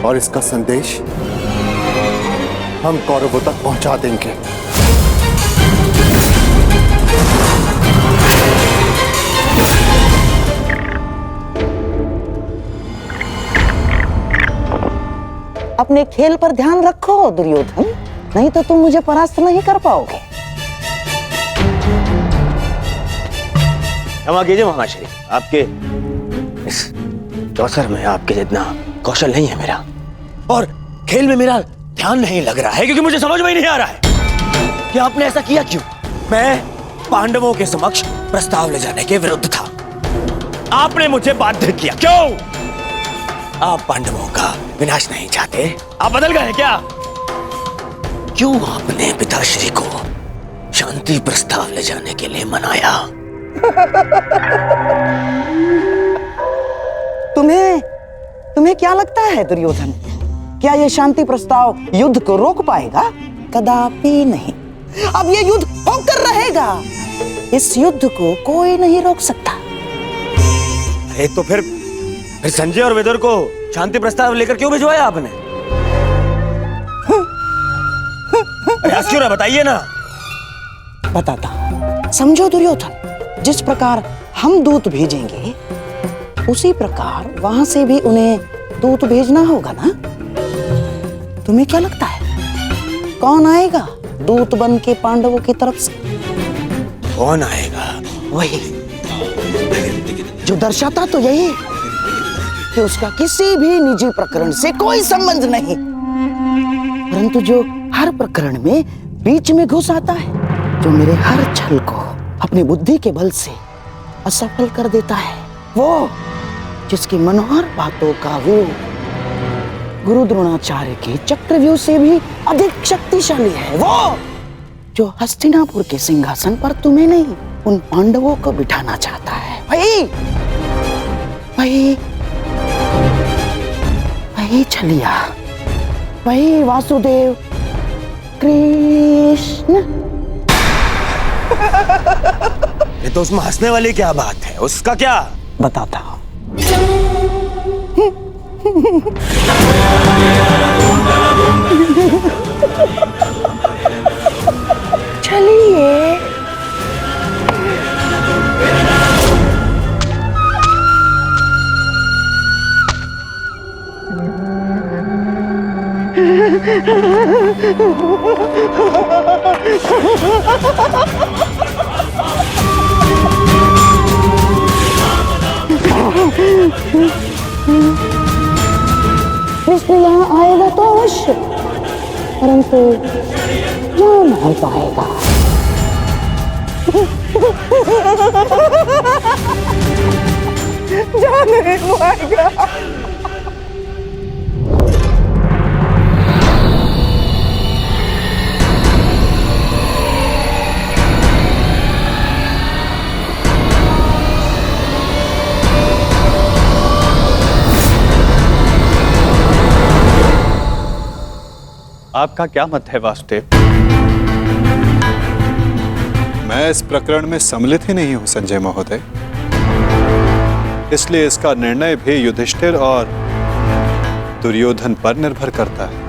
और इसका संदेश हम कौरवों तक पहुंचा देंगे। अपने खेल पर ध्यान रखो दुर्योधन, नहीं तो तुम मुझे परास्त नहीं कर पाओगे। क्षमा कीजिए महाश्री, आपके इस अवसर में आपके जितना कौशल नहीं है मेरा, और खेल में मेरा ध्यान नहीं लग रहा है, क्योंकि मुझे समझ में ही नहीं आ रहा है कि आपने ऐसा किया क्यों। मैं पांडवों के समक्ष प्रस्ताव ले जाने के विरुद्ध था, आपने मुझे बाध्य किया। क्यों? आप पांडवों का विनाश नहीं चाहते? आप बदल गए हैं क्या? क्यों आपने पिताश्री को शांति प्रस्ताव ले जाने के लिए मनाया? तुम्हें क्या लगता है दुर्योधन, क्या यह शांति प्रस्ताव युद्ध को रोक पाएगा? कदापि नहीं। अब यह युद्ध होकर रहेगा। इस युद्ध को कोई नहीं रोक सकता। अरे तो फिर संजय और विदुर को शांति प्रस्ताव लेकर क्यों भिजवाया आपने? अरे क्यों ना बताइए ना। बताता, समझो दुर्योधन, जिस प्रकार हम दूत भेजेंगे उसी प्रकार वहां से भी उन्हें दूत भेजना होगा ना। तुम्हें क्या लगता है कौन आएगा दूत बन के पांडवों की तरफ से? कौन आएगा? वही जो दर्शाता तो यही कि उसका किसी भी निजी प्रकरण से कोई संबंध नहीं, परंतु जो हर प्रकरण में बीच में घुस आता है, जो मेरे हर छल को अपनी बुद्धि के बल से असफल कर देता है, वो जिसकी मनोहर बातों का व्यू गुरु द्रोणाचार्य के चक्रव्यूह से भी अधिक शक्तिशाली है, वो जो हस्तिनापुर के सिंहासन पर तुम्हें नहीं उन पांडवों को बिठाना चाहता है। वही छलिया, वही वासुदेव कृष्ण। ये तो उसमें हंसने वाली क्या बात है? उसका क्या? बताता हूं। चलिए। कृष्ण यहाँ आएगा तो अवश्य, परंतु जा नहीं पाएगा। जा नहीं पाएगा। आपका क्या मत है वासुदेव? मैं इस प्रकरण में सम्मिलित ही नहीं हूं संजय महोदय, इसलिए इसका निर्णय भी युधिष्ठिर और दुर्योधन पर निर्भर करता है।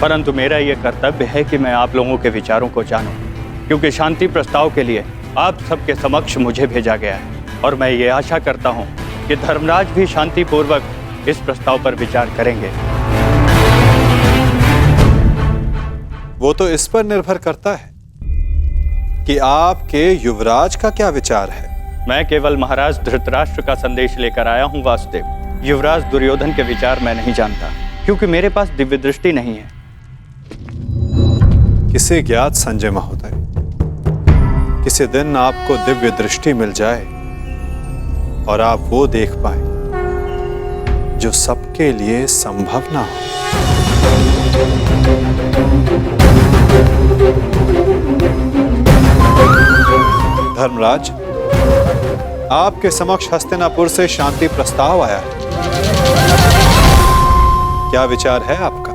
परंतु मेरा यह कर्तव्य है कि मैं आप लोगों के विचारों को जानूं, क्योंकि शांति प्रस्ताव के लिए आप सबके समक्ष मुझे भेजा गया है और मैं ये आशा करता हूं कि धर्मराज भी शांतिपूर्वक इस प्रस्ताव पर विचार करेंगे। वो तो इस पर निर्भर करता है कि आपके युवराज का क्या विचार है। मैं केवल महाराज धृतराष्ट्र का संदेश लेकर आया हूं वासुदेव। युवराज दुर्योधन के विचार मैं नहीं जानता, क्योंकि मेरे पास दिव्य दृष्टि नहीं है। किसे ज्ञात संजय महोदय, किसी दिन आपको दिव्य दृष्टि मिल जाए और आप वो देख पाए जो सबके लिए संभव ना हो। धर्मराज, आपके समक्ष हस्तिनापुर से शांति प्रस्ताव आया है। क्या विचार है आपका?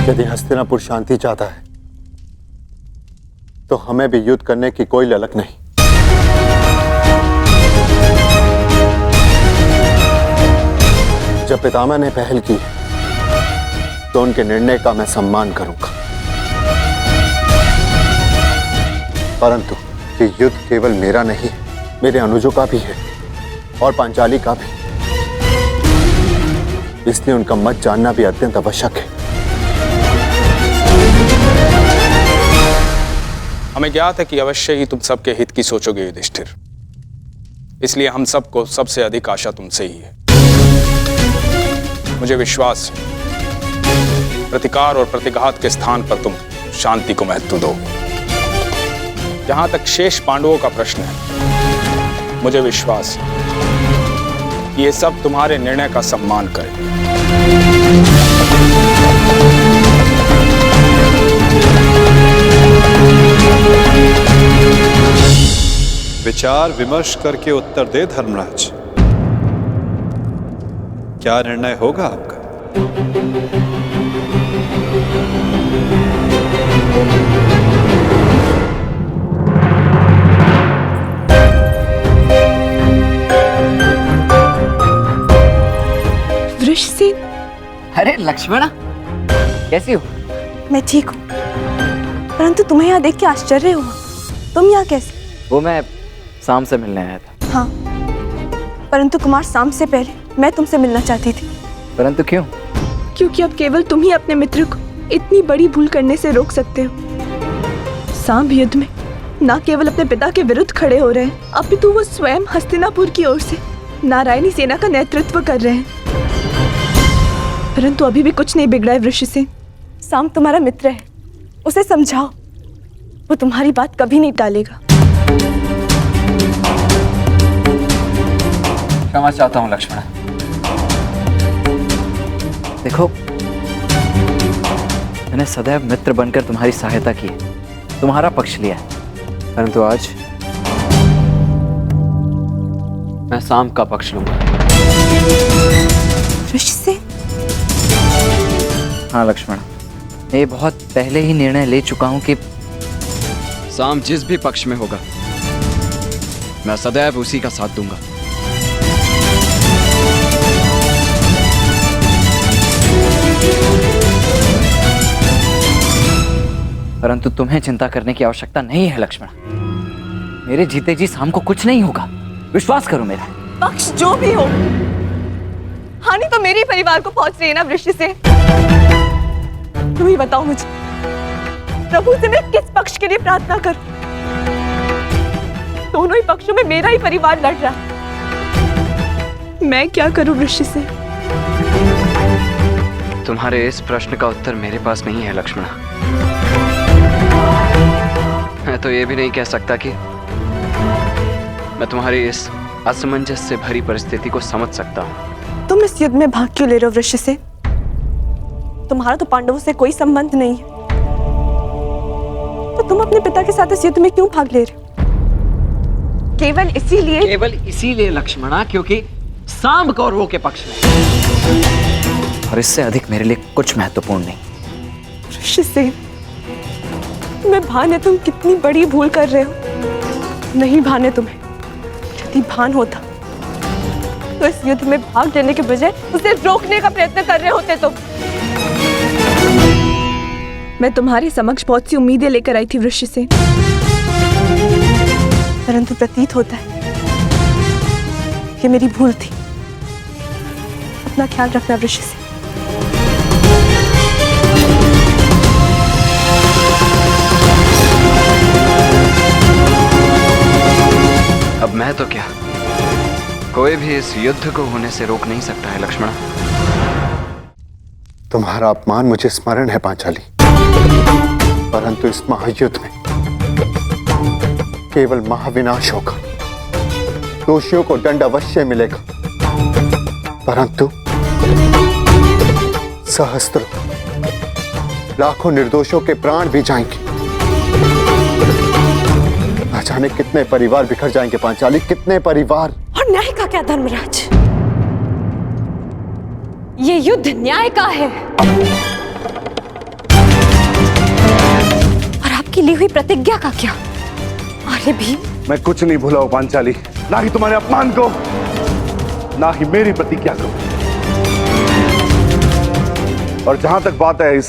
यदि हस्तिनापुर शांति चाहता है तो हमें भी युद्ध करने की कोई ललक नहीं। जब पितामह ने पहल की तो उनके निर्णय का मैं सम्मान करूंगा, परंतु ये युद्ध केवल मेरा नहीं, मेरे अनुजों का भी है और पांचाली का भी, इसलिए उनका मत जानना भी अत्यंत आवश्यक है। हमें ज्ञात है कि अवश्य ही तुम सबके हित की सोचोगे युधिष्ठिर, इसलिए हम सबको सबसे अधिक आशा तुमसे ही है। मुझे विश्वास है प्रतिकार और प्रतिघात के स्थान पर तुम शांति को महत्व दो। जहां तक शेष पांडवों का प्रश्न है, मुझे विश्वास है कि ये सब तुम्हारे निर्णय का सम्मान करें। विचार विमर्श करके उत्तर दे धर्मराज, क्या निर्णय होगा आपका? वृषसेन, अरे लक्ष्मणा, कैसी हो? मैं ठीक हूँ, परंतु तुम्हें यहाँ देख के आश्चर्य हुआ। तुम यहाँ कैसे? वो मैं शाम से मिलने आया था। हाँ, परंतु कुमार शाम से पहले मैं तुमसे मिलना चाहती थी। परंतु क्यों? क्योंकि अब केवल तुम ही अपने मित्र को इतनी बड़ी भूल करने से रोक सकते हो। सांब युद्ध में न केवल अपने पिता के विरुद्ध खड़े हो रहे हैं, अपितु वो स्वयं हस्तिनापुर की ओर से नारायणी सेना का नेतृत्व कर रहे हैं। परंतु अभी भी कुछ नहीं बिगड़ा है वृषसेन। सांब तुम्हारा मित्र है, उसे समझाओ, वो तुम्हारी बात कभी नहीं टालेगा। क्षमा चाहता हूं लक्ष्मण। देखो, मैंने सदैव मित्र बनकर तुम्हारी सहायता की है, तुम्हारा पक्ष लिया है, परंतु आज मैं शाम का पक्ष लूंगा। वृषसेन? हाँ लक्ष्मण, मैं बहुत पहले ही निर्णय ले चुका हूं कि शाम जिस भी पक्ष में होगा, मैं सदैव उसी का साथ दूंगा। परंतु तुम्हें चिंता करने की आवश्यकता नहीं है लक्ष्मण। मेरे जीते जी शाम को कुछ नहीं होगा, विश्वास करो मेरा। पक्ष जो भी हो, हानि तो मेरे परिवार को पहुंच रही है ना वृषसेन। तुम ही बताओ मुझे, प्रभु से मैं किस पक्ष के लिए प्रार्थना करूं? दोनों ही पक्षों में मेरा ही परिवार लड़ रहा है। मैं क्या करूं वृषसेन? तुम्हारे इस प्रश्न का उत्तर मेरे पास नहीं है लक्ष्मण। मैं तो ये भी नहीं कह सकता कि मैं तुम्हारी इस असमंजस से भरी परिस्थिति को समझ सकता हूँ। तुम इस युद्ध में भाग क्यों ले रहे हो वृषसेन? तुम्हारा तो पांडवों से कोई संबंध नहीं है, तो तुम अपने पिता के साथ इस युद्ध में क्यों भाग ले रहे हो? केवल इसीलिए लक्ष्मणा, क्योंकि सांब कौरवों के पक्ष में, और इससे अधिक मेरे लिए कुछ महत्वपूर्ण नहीं। ऋषिसेन, मैं भान है तुम कितनी बड़ी भूल कर रहे हो। नहीं भान है तुम्हें, यदि भान होता तो इस युद्ध में भाग लेने के बजाय उसे रोकने का प्रयत्न कर रहे होते तुम। मैं तुम्हारे समक्ष बहुत सी उम्मीदें लेकर आई थी ऋषिसेन, परंतु प्रतीत होता है कि मेरी भूल थी। अपना ख्याल रखना ऋषिसेन। अब मैं तो क्या, कोई भी इस युद्ध को होने से रोक नहीं सकता है लक्ष्मण। तुम्हारा अपमान मुझे स्मरण है पांचाली, परंतु इस महायुद्ध में केवल महाविनाश होगा। दोषियों को दंड अवश्य मिलेगा, परंतु सहस्त्रों लाखों निर्दोषों के प्राण भी जाएंगे। न जाने कितने परिवार बिखर जाएंगे पांचाली, कितने परिवार। और न्याय का क्या धर्मराज? ये युद्ध न्याय का है, और आपकी ली हुई प्रतिज्ञा का क्या? अरे भीम, मैं कुछ नहीं भूला हूं पांचाली, ना ही तुम्हारे अपमान को, ना ही मेरी प्रतिज्ञा को। और जहां तक बात है इस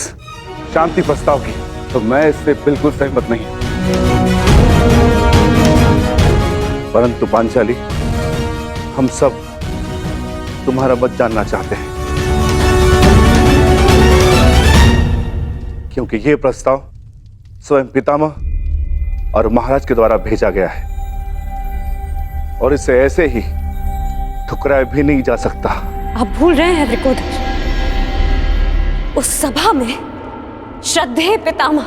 शांति प्रस्ताव की, तो मैं इससे बिल्कुल सहमत नहीं। परंतु पांचाली, हम सब तुम्हारा मत जानना चाहते हैं, क्योंकि यह प्रस्ताव स्वयं पितामह और महाराज के द्वारा भेजा गया है, और इसे ऐसे ही ठुकराया भी नहीं जा सकता। आप भूल रहे हैं वृकोदर, उस सभा में श्रद्धेय पितामह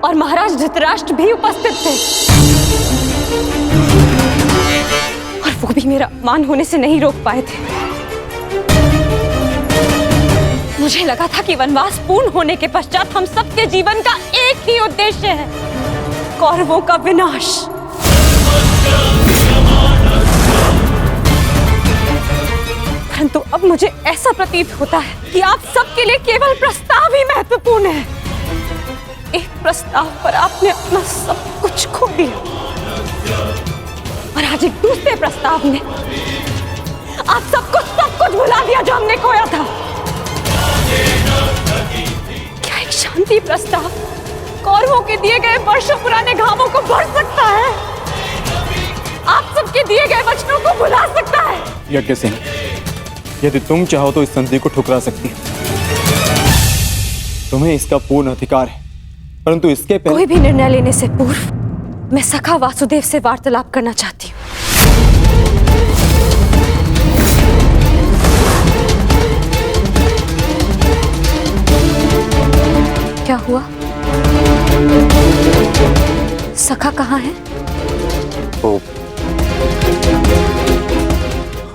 और महाराज धृतराष्ट्र भी उपस्थित थे, और वो भी मेरा अपमान होने से नहीं रोक पाए थे। मुझे लगा था कि वनवास पूर्ण होने के पश्चात हम सबके जीवन का एक ही उद्देश्य है, कौरवों का विनाश। परंतु अब मुझे ऐसा प्रतीत होता है कि आप सबके लिए केवल प्रस्ताव ही महत्वपूर्ण है। एक प्रस्ताव पर आपने अपना सब कुछ खो दिया, और आज एक दूसरे प्रस्ताव में आप सब कुछ भुला दिया जो हमने खोया था। क्या एक शांति प्रस्ताव कौरवों के दिए गए वर्षों पुराने घावों को भर सकता है? आप सबके दिए गए वचनों को भुला सकता है? यज्ञसेन, यदि तुम चाहो तो इस संधि को ठुकरा सकती हो। तुम्हें इसका पूर्ण अधिकार है, परंतु इसके पहले कोई भी निर्णय लेने से पूर्व मैं सखा वासुदेव से वार्तालाप करना चाहती हूँ। क्या हुआ? सखा कहाँ है? वो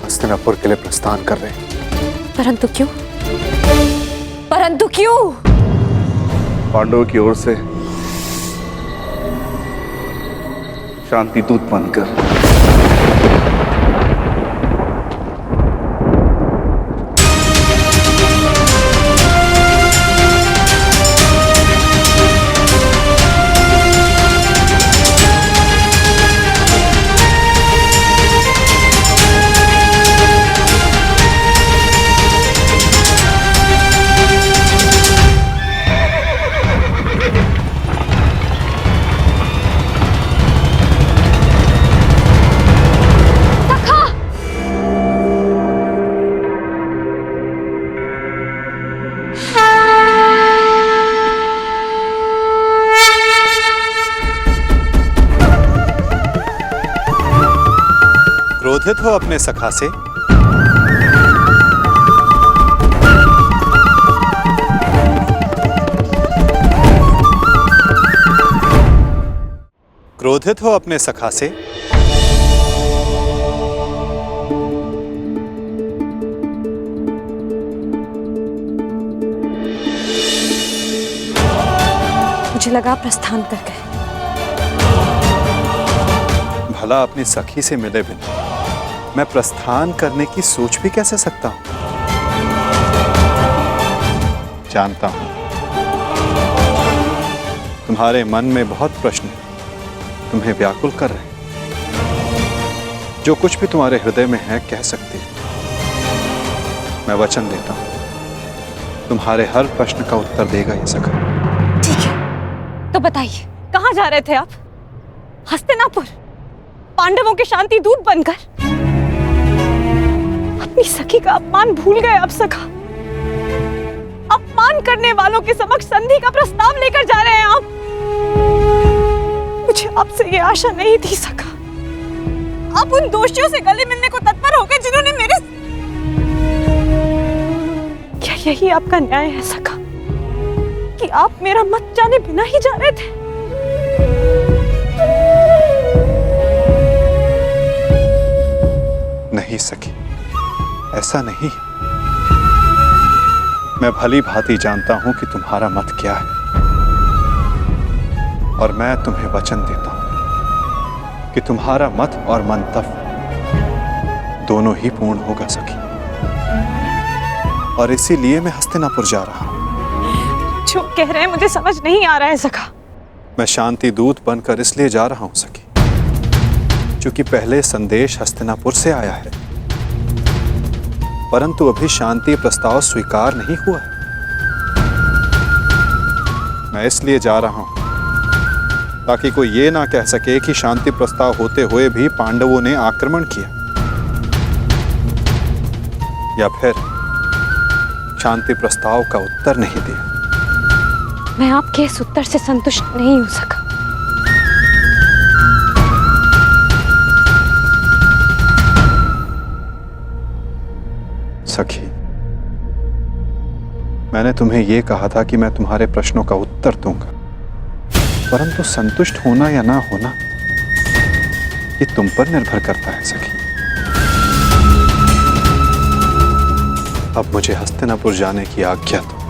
हस्तिनापुर के लिए प्रस्थान कर रहे हैं। परंतु क्यों? परंतु क्यों? पांडवों की ओर से शांति दूत बनकर। क्रोधित हो अपने सखा से? क्रोधित हो अपने सखा से? लगा प्रस्थान कर गए। भला अपनी सखी से मिले बिना मैं प्रस्थान करने की सोच भी कैसे सकता हूं? जानता हूं तुम्हारे मन में बहुत प्रश्न तुम्हें व्याकुल कर रहे हैं। जो कुछ भी तुम्हारे हृदय में है कह सकती हो। मैं वचन देता हूं तुम्हारे हर प्रश्न का उत्तर देगा ये सखा। ठीक है, तो बताइए कहां जा रहे थे आप? हस्तिनापुर, पांडवों के शांति दूत बनकर? अपनी सखी का अपमान भूल गए आप सखा? अपमान करने वालों के समक्ष संधि का प्रस्ताव लेकर जा रहे हैं आप? मुझे आपसे ये आशा नहीं थी सखा। आप उन दोषियों से गले मिलने को तत्पर हो गए जिन्होंने मेरे... क्या यही आपका न्याय है सखा कि आप मेरा मत जाने बिना ही जा रहे थे? नहीं सखी, ऐसा नहीं। मैं भली भांति जानता हूं कि तुम्हारा मत क्या है और मैं तुम्हें वचन देता हूं कि तुम्हारा मत और मंतव्य दोनों ही पूर्ण होगा सखी। और इसीलिए मैं हस्तिनापुर जा रहा हूं। जो कह रहे हैं मुझे समझ नहीं आ रहा है सखा। मैं शांति दूत बनकर इसलिए जा रहा हूं सखी क्योंकि पहले संदेश हस्तिनापुर से आया है, परंतु अभी शांति प्रस्ताव स्वीकार नहीं हुआ है। मैं इसलिए जा रहा हूं ताकि कोई ये ना कह सके कि शांति प्रस्ताव होते हुए भी पांडवों ने आक्रमण किया, या फिर शांति प्रस्ताव का उत्तर नहीं दिया। मैं आपके इस उत्तर से संतुष्ट नहीं हो सका। सखी, मैंने तुम्हें यह कहा था कि मैं तुम्हारे प्रश्नों का उत्तर दूंगा, परंतु संतुष्ट होना या ना होना ये तुम पर निर्भर करता है सखी। अब मुझे हस्तिनापुर जाने की आज्ञा दो।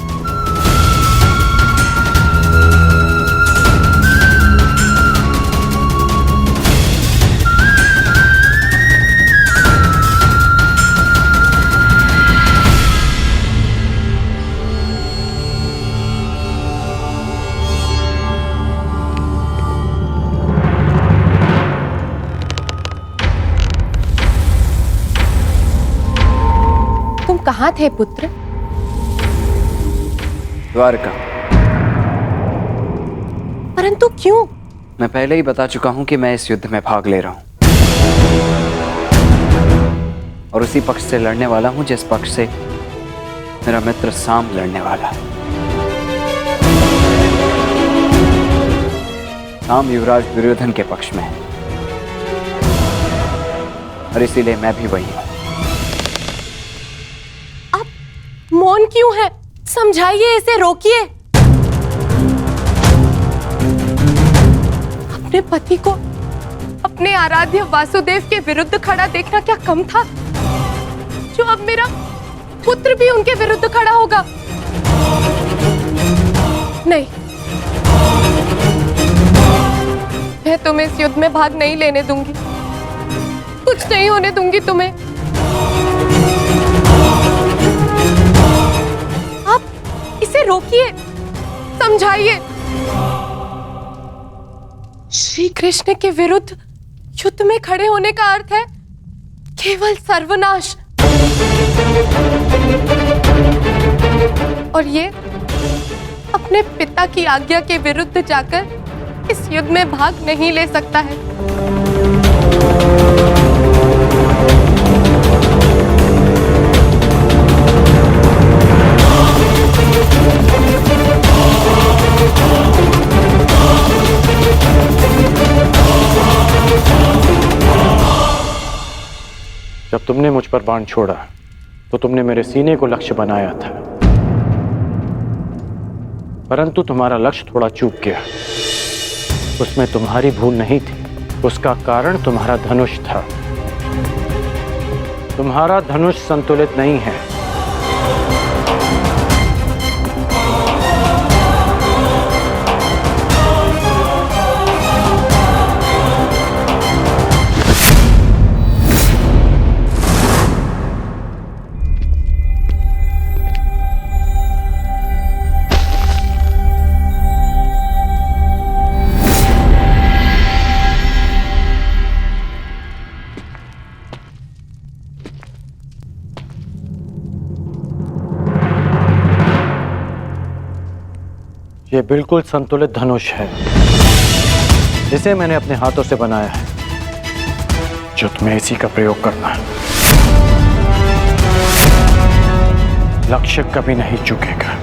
कहाँ थे पुत्र? द्वारका। परंतु क्यों? मैं पहले ही बता चुका हूं कि मैं इस युद्ध में भाग ले रहा हूं और उसी पक्ष से लड़ने वाला हूं जिस पक्ष से मेरा मित्र साम लड़ने वाला है। साम युवराज दुर्योधन के पक्ष में है और इसीलिए मैं भी वही हूं। मौन क्यों है? समझाइए, इसे रोकिए। अपने पति को अपने आराध्य वासुदेव के विरुद्ध खड़ा देखना क्या कम था, जो अब मेरा पुत्र भी उनके विरुद्ध खड़ा होगा? नहीं, मैं तुम्हें इस युद्ध में भाग नहीं लेने दूंगी। कुछ नहीं होने दूंगी तुम्हें। इसे रोकिए, समझाइए। श्री कृष्ण के विरुद्ध युद्ध में खड़े होने का अर्थ है केवल सर्वनाश, और ये अपने पिता की आज्ञा के विरुद्ध जाकर इस युद्ध में भाग नहीं ले सकता है। जब तुमने मुझ पर बाण छोड़ा तो तुमने मेरे सीने को लक्ष्य बनाया था, परंतु तुम्हारा लक्ष्य थोड़ा चूक गया। उसमें तुम्हारी भूल नहीं थी, उसका कारण तुम्हारा धनुष था। तुम्हारा धनुष संतुलित नहीं है। ये बिल्कुल संतुलित धनुष है, इसे मैंने अपने हाथों से बनाया है, जो तुम्हें इसी का प्रयोग करना है। लक्ष्य कभी नहीं चूकेगा।